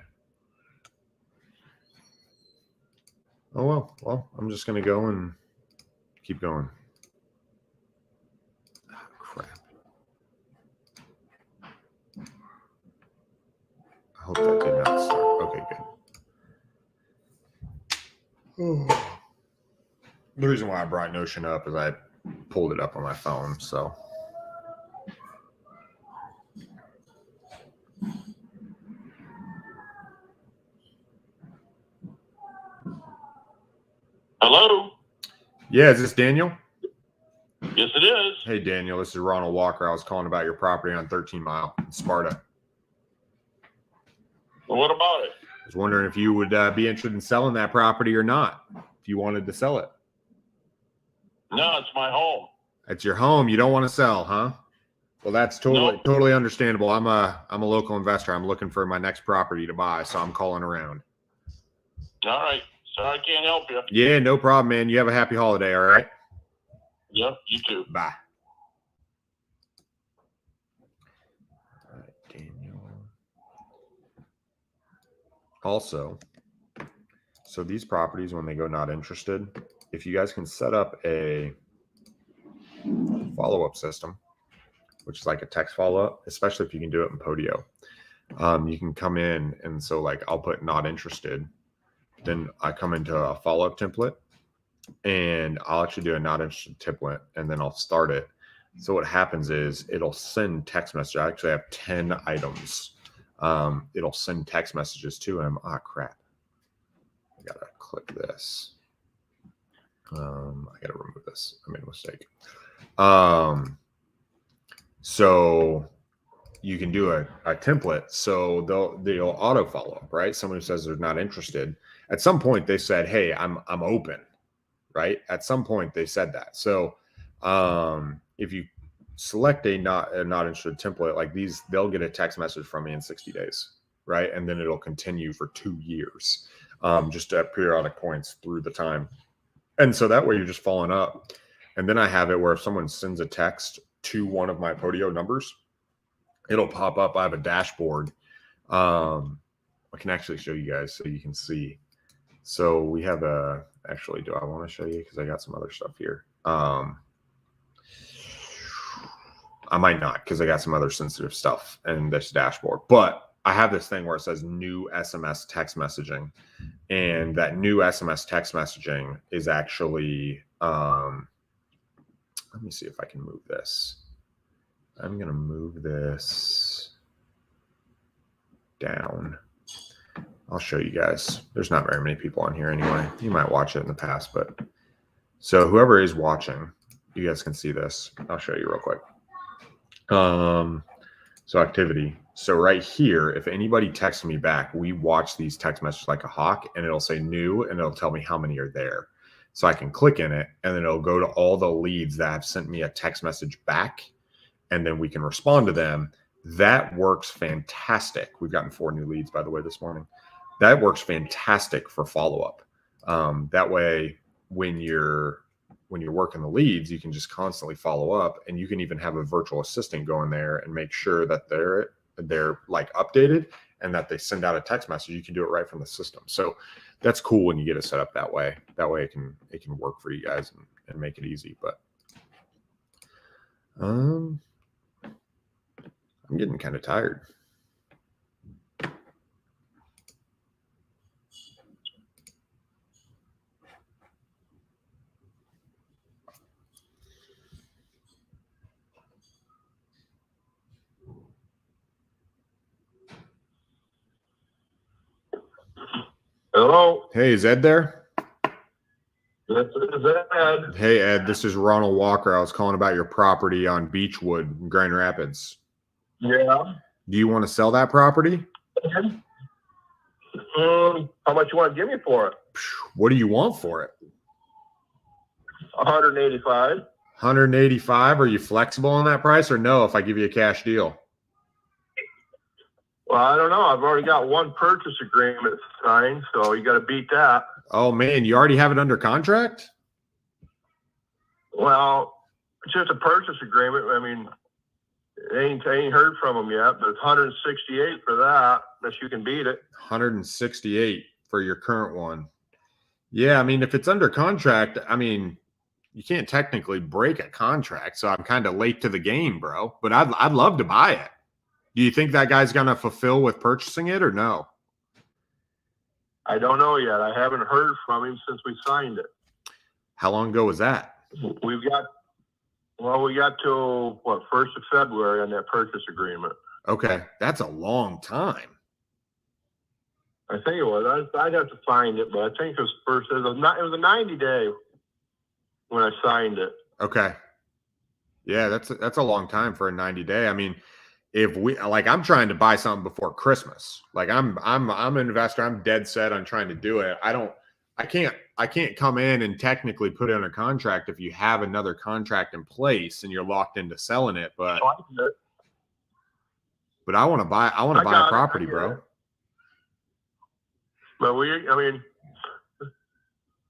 Oh, well. Well, I'm just going to go and keep going. Oh, crap. I hope that did not start. Okay, good. Oh. The reason why I brought Notion up is I pulled it up on my phone, so. Hello? Yeah, is this Daniel? Yes, it is. Hey, Daniel, this is Ronald Walker. I was calling about your property on 13 Mile in Sparta. Well, what about it? I was wondering if you would be interested in selling that property or not, if you wanted to sell it. No, it's my home. It's your home. You don't want to sell, huh? Well, that's totally understandable. I'm a local investor. I'm looking for my next property to buy, so I'm calling around. All right. Sorry I can't help you. Yeah, no problem, man. You have a happy holiday, all right? Yep, you too. Bye. All right, Daniel. Also, so these properties, when they go not interested, if you guys can set up a follow-up system, which is like a text follow-up, especially if you can do it in Podio, you can come in and so like I'll put not interested. Then I come into a follow-up template and I'll actually do a not interested template and then I'll start it. So what happens is it'll send text messages. I actually have 10 items. It'll send text messages to him. Ah, crap. I gotta click this. I gotta remove this. I made a mistake. So you can do a template, so they'll auto follow up, right? Someone who says they're not interested. At some point, they said, "Hey, I'm open," right? At some point, they said that. So if you select a not interested template like these, they'll get a text message from me in 60 days, right? And then it'll continue for 2 years, just at periodic points through the time. And so that way you're just following up. And then I have it where if someone sends a text to one of my Podio numbers, it'll pop up. I have a dashboard. I can actually show you guys so you can see. So we have actually, do I want to show you? Because I got some other stuff here. I might not, because I got some other sensitive stuff in this dashboard. But I have this thing where it says new SMS text messaging. And that new SMS text messaging is actually, let me see if I can move this. I'm going to move this down. I'll show you guys. There's not very many people on here anyway. You might watch it in the past, but so whoever is watching, you guys can see this. I'll show you real quick. So activity. So right here, if anybody texts me back, we watch these text messages like a hawk, and it'll say new, and it'll tell me how many are there. So I can click in it, and then it'll go to all the leads that have sent me a text message back, and then we can respond to them. That works fantastic. We've gotten 4 new leads, by the way, this morning. That works fantastic for follow-up. That way, when you're working the leads, you can just constantly follow up, and you can even have a virtual assistant go in there and make sure that they're like updated and that they send out a text message. You can do it right from the system. So that's cool when you get it set up that way. That way it can work for you guys and make it easy. But I'm getting kind of tired. Hello. Hey, is Ed there? This is Ed. Hey, Ed, this is Ronald Walker. I was calling about your property on Beechwood in Grand Rapids. Yeah. Do you want to sell that property? How much you want to give me for it? What do you want for it? 185. 185. Are you flexible on that price, or no, if I give you a cash deal? Well, I don't know. I've already got one purchase agreement signed, so you got to beat that. Oh, man, you already have it under contract? Well, it's just a purchase agreement. I mean, I ain't heard from them yet, but it's 168 for that, unless you can beat it. 168 for your current one. Yeah, I mean, if it's under contract, I mean, you can't technically break a contract, so I'm kind of late to the game, bro. But I'd love to buy it. Do you think that guy's going to fulfill with purchasing it or no? I don't know yet. I haven't heard from him since we signed it. How long ago was that? We got till, 1st of February on that purchase agreement. Okay, that's a long time. I think it was. I'd have to find it, but I think it was first. It was a 90-day when I signed it. Okay. Yeah, that's a long time for a 90-day. I mean, if I'm trying to buy something before Christmas. Like I'm an investor. I'm dead set on trying to do it. I can't come in and technically put in a contract if you have another contract in place and you're locked into selling it. But I want to buy a property, bro. But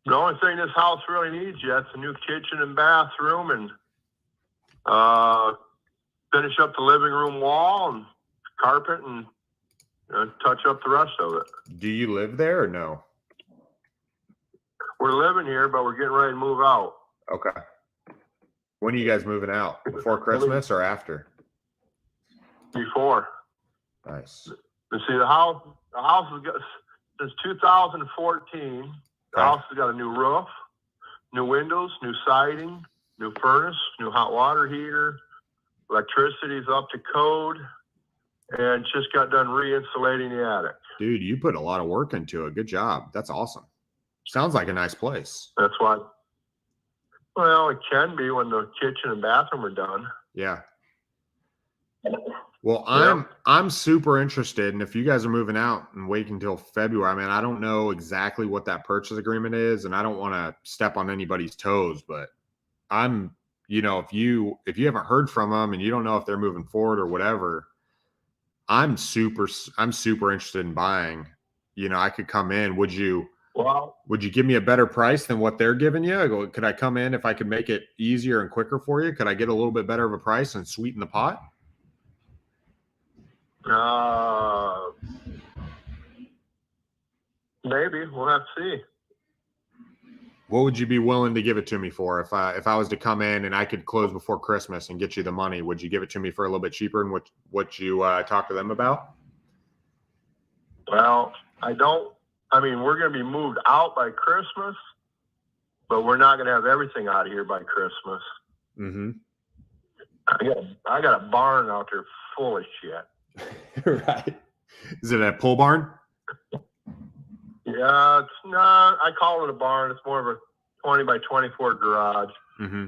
the only thing this house really needs yet is a new kitchen and bathroom, and finish up the living room wall and carpet and touch up the rest of it. Do you live there or no? We're living here, but we're getting ready to move out. Okay. When are you guys moving out? Before Christmas or after? Before. Nice. You see, the house has got, since 2014, the house has got a new roof, new windows, new siding, new furnace, new hot water heater. Electricity's up to code, and just got done re-insulating the attic. Dude, you put a lot of work into it. Good job. That's awesome. Sounds like a nice place. That's why. Well, it can be when the kitchen and bathroom are done. Yeah. Well, I'm super interested, and if you guys are moving out and wait until February, I mean, I don't know exactly what that purchase agreement is, and I don't want to step on anybody's toes, but I'm, if you haven't heard from them and you don't know if they're moving forward or whatever, I'm super interested in buying. I could come in. Would you give me a better price than what they're giving you? Could I come in if I could make it easier and quicker for you? Could I get a little bit better of a price and sweeten the pot? Maybe we'll have to see. What would you be willing to give it to me for if I was to come in and I could close before Christmas and get you the money? Would you give it to me for a little bit cheaper than what you talked to them about? Well, we're going to be moved out by Christmas, but we're not going to have everything out of here by Christmas. Mm-hmm. I got a barn out there full of shit. Right. Is it a pole barn? Yeah, it's not. I call it a barn. It's more of a 20 by 24 garage. Mm-hmm.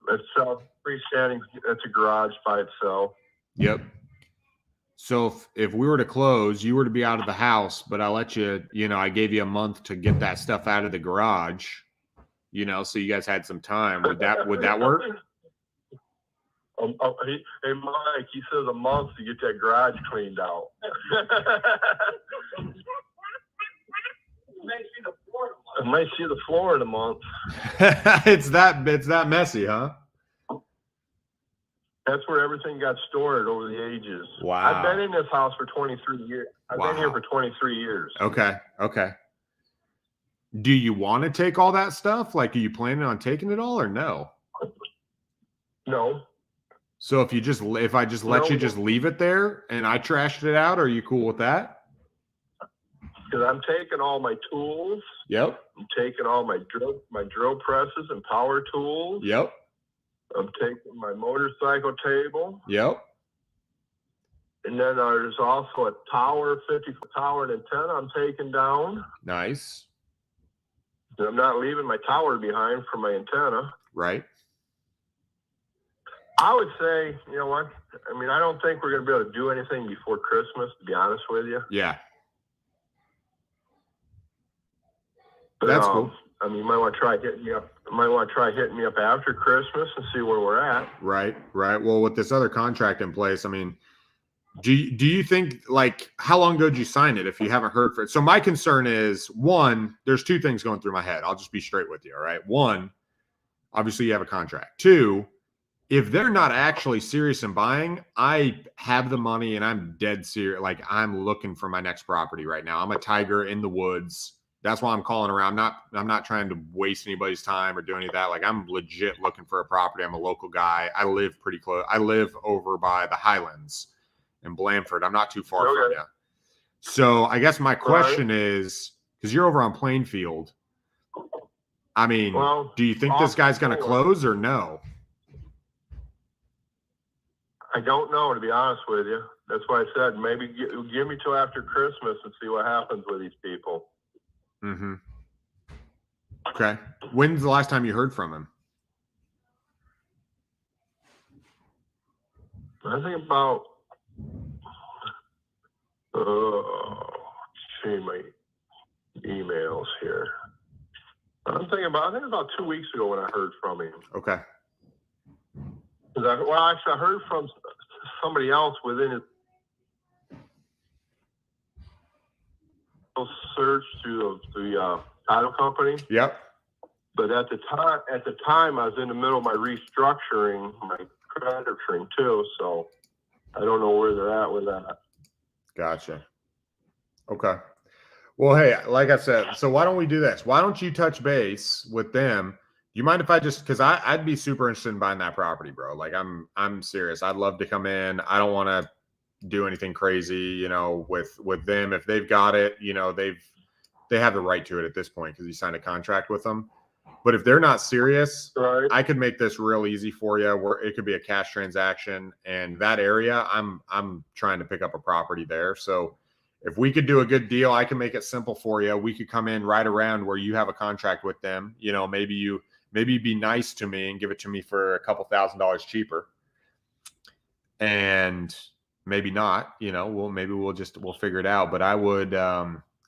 It's freestanding. It's a garage by itself. Yep. So if we were to close, you were to be out of the house, but I let you, I gave you a month to get that stuff out of the garage, so you guys had some time. Would that work? Hey, Mike, he says a month to get that garage cleaned out. I might see the floor in a month. It's that messy, huh? That's where everything got stored over the ages. Wow. I've been in this house for 23 years. I've been here for 23 years. Okay. Do you want to take all that stuff? Like, are you planning on taking it all or no? No. So if I just let you just leave it there and I trashed it out, are you cool with that? Because I'm taking all my tools. Yep. I'm taking all my drill presses and power tools. Yep. I'm taking my motorcycle table. Yep. And then there's also a tower, 50-foot tower and antenna I'm taking down. Nice. And I'm not leaving my tower behind for my antenna. Right. I would say, you know what? I don't think we're going to be able to do anything before Christmas, to be honest with you. Yeah. But, that's cool. You might want to try hitting me up. After Christmas and see where we're at. Right. Well, with this other contract in place, do you think, like, how long ago did you sign it if you haven't heard from it? So my concern is, one, there's two things going through my head. I'll just be straight with you. All right. One, obviously you have a contract. Two, if they're not actually serious in buying, I have the money and I'm dead serious. Like, I'm looking for my next property right now. I'm a tiger in the woods. That's why I'm calling around. I'm not trying to waste anybody's time or do any of that. Like, I'm legit looking for a property. I'm a local guy. I live pretty close. I live over by the Highlands in Blandford. I'm not too far from you. So I guess my question is, because you're over on Plainfield, do you think this guy's going to close or no? I don't know, to be honest with you. That's why I said maybe give me till after Christmas and see what happens with these people. Mm-hmm. Okay. When's the last time you heard from him? I think about see my emails here. I think about 2 weeks ago when I heard from him. Okay. I heard from somebody else within his search through the title company. Yep. But at the time, I was in the middle of my restructuring, my crediting too. So I don't know where they're at with that. Gotcha. Okay. Well, hey, like I said, so why don't we do this? Why don't you touch base with them? Do you mind if I because I'd be super interested in buying that property, bro. Like, I'm serious. I'd love to come in. I don't want to do anything crazy, with them. If they've got it, they have the right to it at this point because you signed a contract with them. But if they're not serious, right, I could make this real easy for you where it could be a cash transaction. And that area, I'm trying to pick up a property there. So if we could do a good deal, I can make it simple for you. We could come in right around where you have a contract with them. Maybe you'd be nice to me and give it to me for a couple $1,000s cheaper. and maybe not. Maybe we'll figure it out. But I would.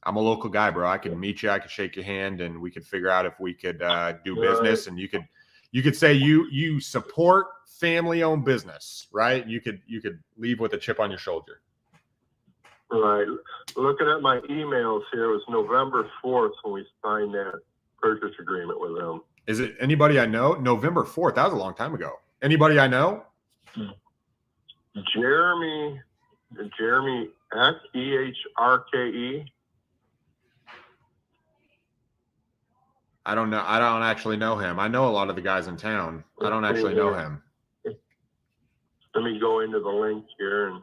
I'm a local guy, bro. I could meet you. I could shake your hand, and we could figure out if we could do business. And you could say you support family-owned business, right? You could leave with a chip on your shoulder. Right. Looking at my emails here, it was November 4th when we signed that purchase agreement with them. Is it anybody I know? November 4th. That was a long time ago. Anybody I know? Jeremy Eck, EHRKE. I don't know. I don't actually know him. I know a lot of the guys in town. I don't actually know him. Let me go into the link here and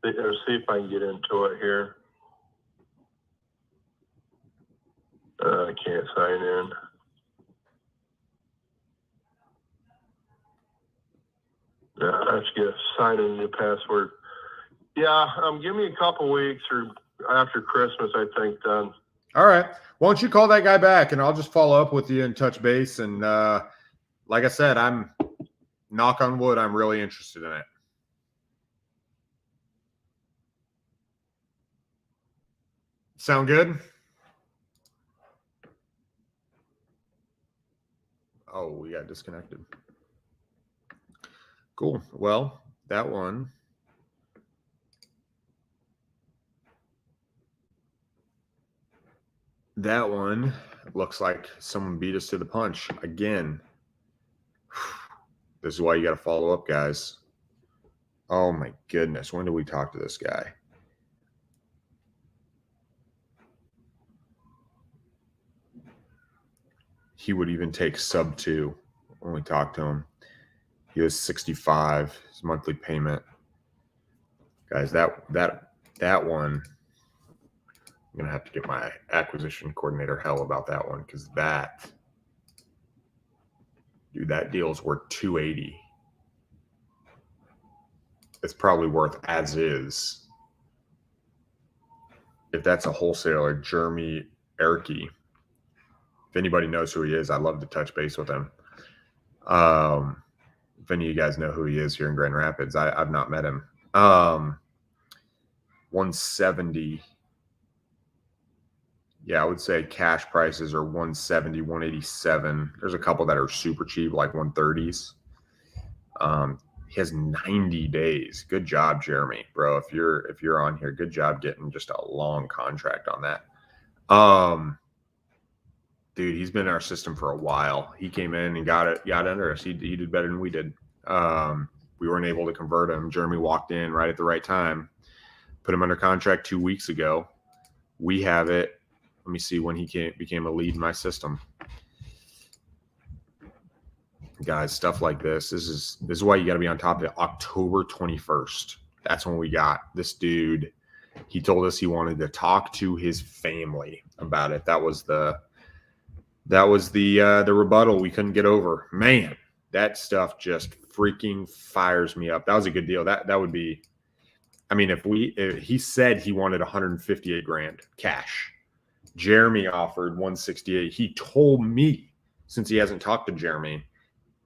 see if I can get into it here. I can't sign in. I have to get sign in a new password. Yeah, give me a couple weeks or after Christmas, I think, then. All right. Why don't you call that guy back, and I'll just follow up with you and touch base. And like I said, I'm knock on wood, I'm really interested in it. Sound good? Oh, we got disconnected. Cool. Well, that one. That one looks like someone beat us to the punch again. This is why you got to follow up, guys. Oh my goodness. When did we talk to this guy? He would even take sub 2 when we talked to him. He was 65, his monthly payment. Guys, that one, I'm going to have to get my acquisition coordinator hell about that one, because that deal's worth $280. It's probably worth as is. If that's a wholesaler, Jeremy Erke. If anybody knows who he is, I'd love to touch base with him. If any of you guys know who he is here in Grand Rapids, I've not met him. 170. Yeah, I would say cash prices are 170, 187. There's a couple that are super cheap, like 130s. He has 90 days. Good job, Jeremy, bro. If you're on here, good job getting just a long contract on that. Dude, he's been in our system for a while. He came in and got under us. He did better than we did. We weren't able to convert him. Jeremy walked in right at the right time. Put him under contract 2 weeks ago. We have it. Let me see when he became a lead in my system. Guys, stuff like this. This is why you got to be on top of it. October 21st. That's when we got this dude. He told us he wanted to talk to his family about it. That was the rebuttal we couldn't get over. Man, that stuff just freaking fires me up. That was a good deal. That would be, I mean, if he said he wanted 158 grand cash. Jeremy offered 168. He told me, since he hasn't talked to Jeremy,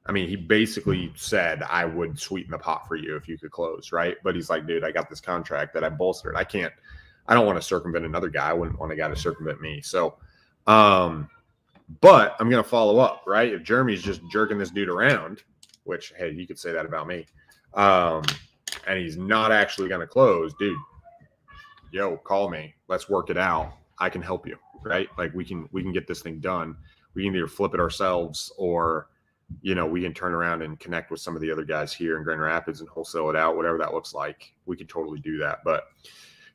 I mean, he basically said, I would sweeten the pot for you if you could close, right? But he's like, dude, I got this contract that I bolstered. I don't want to circumvent another guy. I wouldn't want a guy to circumvent me. So, but I'm going to follow up, right? If Jeremy's just jerking this dude around, which, hey, you could say that about me, and he's not actually going to close, dude, yo, call me. Let's work it out. I can help you, right? Like we can get this thing done. We can either flip it ourselves or, we can turn around and connect with some of the other guys here in Grand Rapids and wholesale it out, whatever that looks like. We could totally do that. But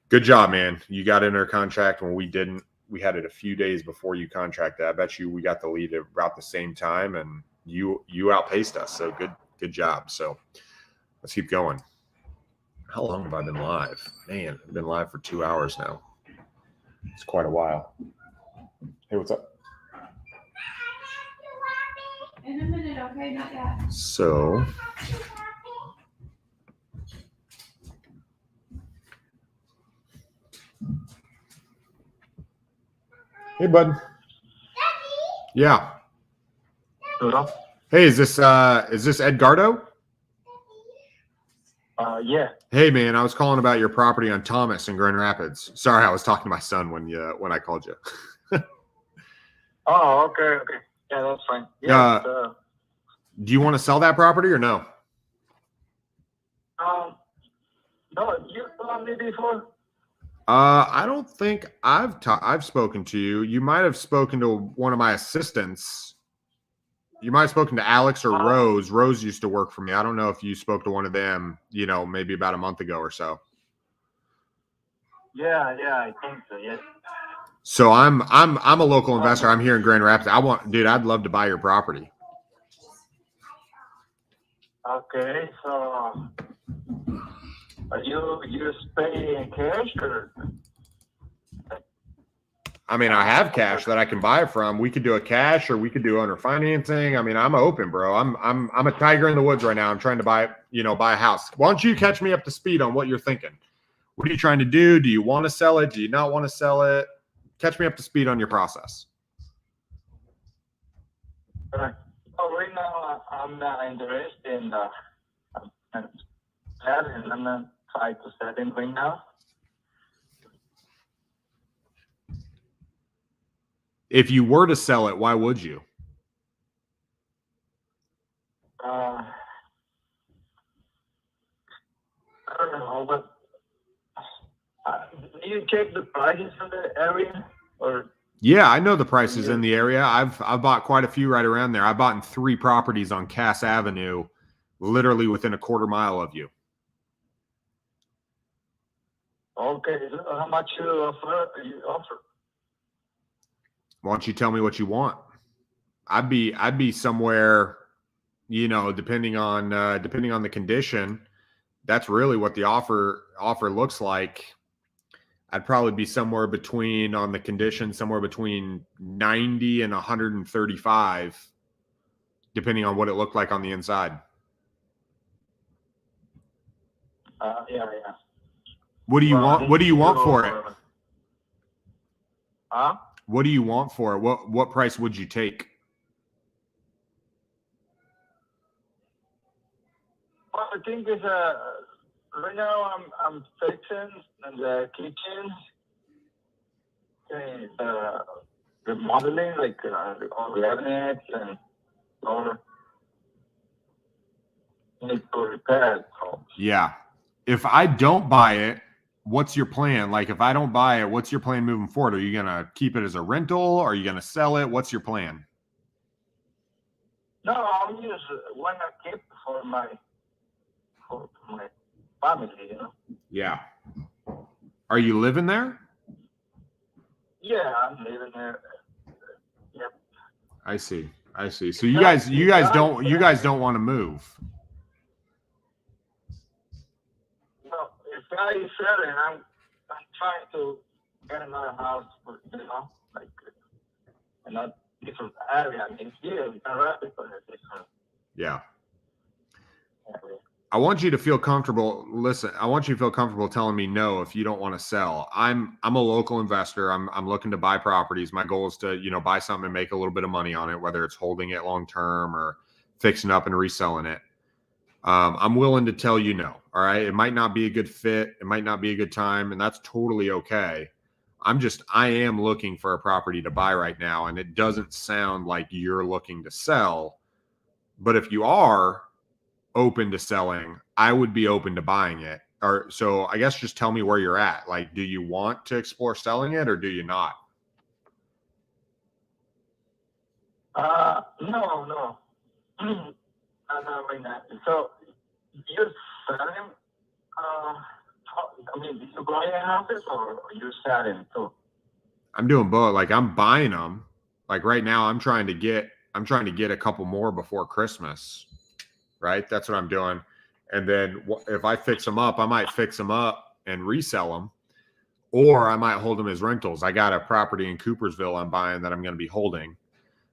good job, man. You got in our contract when we didn't. We had it a few days before you contracted. I bet you we got the lead at about the same time, and you outpaced us. So good job. So let's keep going. How long have I been live? Man, I've been live for 2 hours now. It's quite a while. Hey, what's up? In a minute, okay? Not yet. So hey, bud. Yeah. Hello? Hey, is this Edgardo? Yeah. Hey man, I was calling about your property on Thomas in Grand Rapids. Sorry, I was talking to my son when I called you. Oh, okay. Yeah, that's fine. Yeah. Do you want to sell that property or no? No, you told me before. I don't think I've spoken to you. You might have spoken to one of my assistants. You might have spoken to Alex or Rose. Rose used to work for me. I don't know if you spoke to one of them, maybe about a month ago or so. Yeah, I think so. Yes. So I'm a local investor. I'm here in Grand Rapids. I'd love to buy your property. Okay, so you just pay in cash or? I mean, I have cash that I can buy from. We could do a cash or we could do owner financing. I mean, I'm open, bro. I'm a tiger in the woods right now. I'm trying to buy a house. Why don't you catch me up to speed on what you're thinking? What are you trying to do? Do you want to sell it? Do you not want to sell it? Catch me up to speed on your process. Right now, I'm not interested in selling. I'm not trying to sell it right now. If you were to sell it, why would you? I don't know, but do you check the prices in the area or? Yeah, I know the prices in the area. I've bought quite a few right around there. I bought in 3 properties on Cass Avenue, literally within a quarter mile of you. Okay, how much you offer? Why don't you tell me what you want? I'd be somewhere, depending on the condition. That's really what the offer looks like. I'd probably be somewhere between 90 and 135, depending on what it looked like on the inside. Yeah. What do you want? What do you want for it? Huh? What do you want for it? What price would you take? Well, the thing is, right now I'm fixing the kitchen, remodeling, like all the cabinets and all need to repair it. So. Yeah. If I don't buy it, what's your plan? Like, if I don't buy it, what's your plan moving forward? Are you going to keep it as a rental? Are you going to sell it? What's your plan? No, I'm just want to keep for my family, Yeah. Are you living there? Yeah, I'm living there. Yep. I see. So you guys don't want to move. No, if I sell it, I'm trying to get another house, like another different area. I mean, here in Rapid, but it's different. Yeah. Area. I want you to feel comfortable. Listen, I want you to feel comfortable telling me no if you don't want to sell. I'm a local investor. I'm looking to buy properties. My goal is to, buy something and make a little bit of money on it, whether it's holding it long term or fixing up and reselling it. I'm willing to tell you no. All right. It might not be a good fit. It might not be a good time, and that's totally okay. I am looking for a property to buy right now, and it doesn't sound like you're looking to sell. But if you are open to selling, I would be open to buying it. So I guess just tell me where you're at. Like, do you want to explore selling it or do you not? No. Right now. So you're selling, you buying houses or you're selling too? I'm doing both. Like, I'm buying them. Like right now I'm trying to get a couple more before Christmas. Right? That's what I'm doing. And then if I fix them up, I might fix them up and resell them, or I might hold them as rentals. I got a property in Coopersville I'm buying that I'm going to be holding.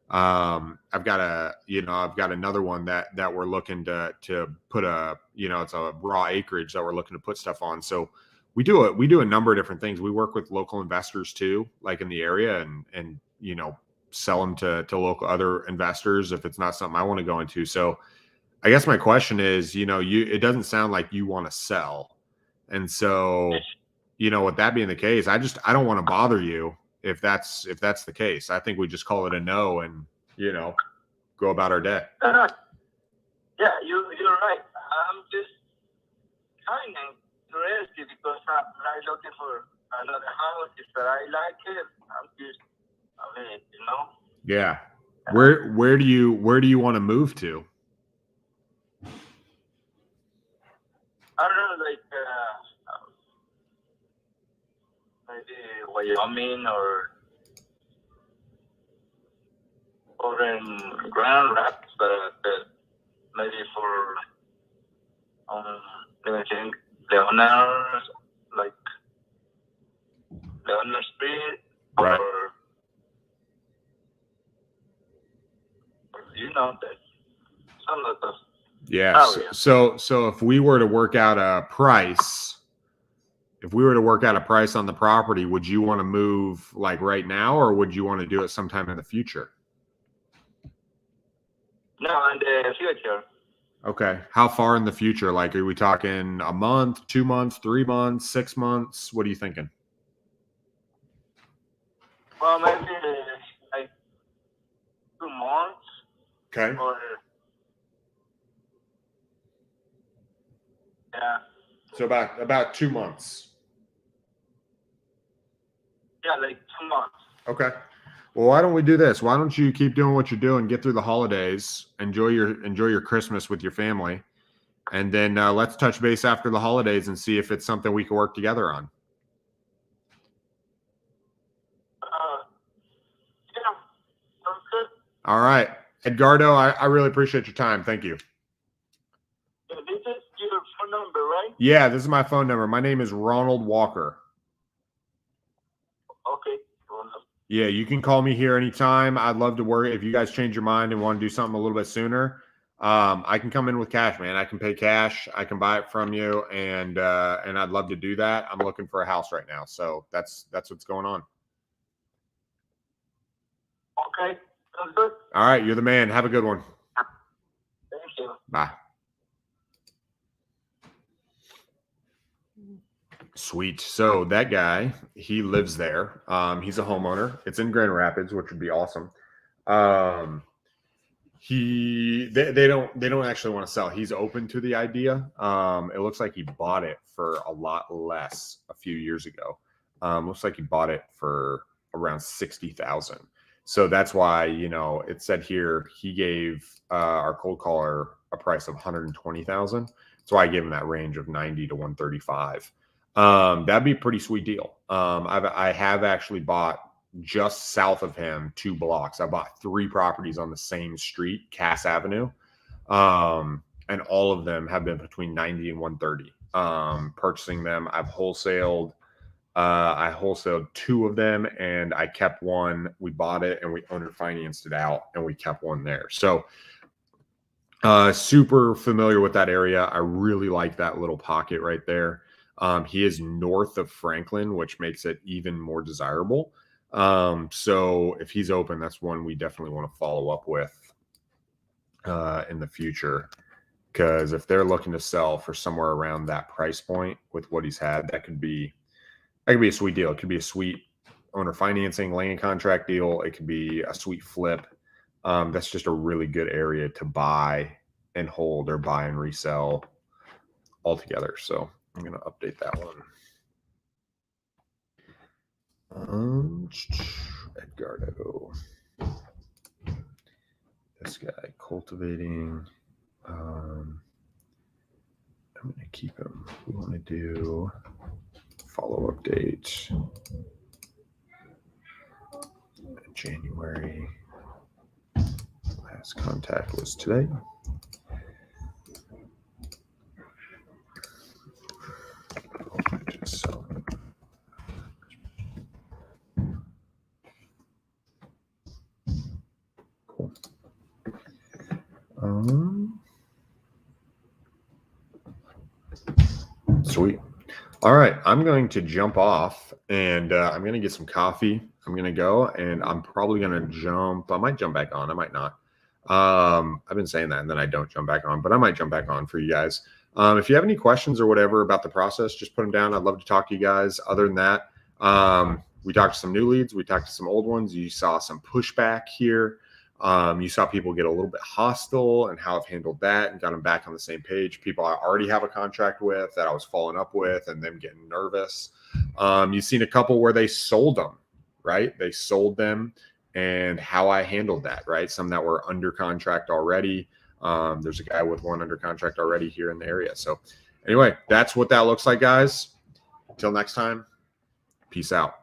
I've got another one that we're looking to put it's a raw acreage that we're looking to put stuff on. So we do a number of different things. We work with local investors too, like in the area, and sell them to local other investors if it's not something I want to go into. So I guess my question is, it doesn't sound like you want to sell. And so, with that being the case, I don't want to bother you if that's the case. I think we just call it a no and, go about our day. Yeah, you're right. I'm just kind of interested because I'm looking for another house. If I like it, I'm just, Yeah. Where do you want to move to? I don't know, like maybe Wyoming or in Grand Rapids, but maybe for imagine Leonard, like Leonard Street, Right. or that some of those. Yeah. Oh, yeah. So if we were to work out a price, on the property, would you want to move like right now, or would you want to do it sometime in the future? No, in the future. Okay. How far in the future? Like, are we talking a month, 2 months, 3 months, 6 months? What are you thinking? Well, maybe like 2 months. Okay. Or yeah. So about 2 months. Yeah, like 2 months. Okay. Well, why don't we do this? Why don't you keep doing what you're doing, get through the holidays, enjoy your Christmas with your family, and then let's touch base after the holidays and see if it's something we can work together on. Yeah, sounds good. All right. Edgardo, I really appreciate your time. Thank you. Yeah, this is your phone number, right? Yeah, this is my phone number. My name is Ronald Walker. Okay. Yeah, you can call me here anytime. I'd love to work. If you guys change your mind and want to do something a little bit sooner, I can come in with cash, man. I can pay cash. I can buy it from you, and I'd love to do that. I'm looking for a house right now, so that's what's going on. Okay, sounds good. All right, you're the man. Have a good one. Thank you. Bye. Sweet. So that guy, he lives there. He's a homeowner. It's in Grand Rapids, which would be awesome. They don't actually want to sell. He's open to the idea. It looks like he bought it for a lot less a few years ago. Looks like he bought it for around $60,000. So that's why, it said here he gave our cold caller a price of $120,000. That's why I gave him that range of 90 to 135. That'd be a pretty sweet deal. I have actually bought just south of him 2 blocks. I bought 3 properties on the same street, Cass Avenue. And all of them have been between 90 and 130. Purchasing them, I wholesaled 2 of them and I kept one. We bought it and we owner financed it out and we kept one there. So super familiar with that area. I really like that little pocket right there. He is north of Franklin, which makes it even more desirable. So if he's open, that's one we definitely want to follow up with in the future. Because if they're looking to sell for somewhere around that price point with what he's had, that could be a sweet deal. It could be a sweet owner financing land contract deal. It could be a sweet flip. That's just a really good area to buy and hold, or buy and resell altogether. So I'm going to update that one. Edgardo. This guy, cultivating. I'm going to keep him. We want to do follow update. January. Last contact was today. So, cool. Sweet. All right, I'm going to jump off and I'm going to get some coffee. I'm going to go and I'm probably going to jump. I might jump back on. I might not. I've been saying that and then I don't jump back on, but I might jump back on for you guys. If you have any questions or whatever about the process, just put them down. I'd love to talk to you guys. Other than that, we talked to some new leads. We talked to some old ones. You saw some pushback here. You saw people get a little bit hostile and how I've handled that and got them back on the same page. People I already have a contract with that I was following up with and them getting nervous. You've seen a couple where they sold them, right? They sold them and how I handled that, right? Some that were under contract already. There's a guy with one under contract already here in the area. So anyway, that's what that looks like, guys. Until next time, peace out.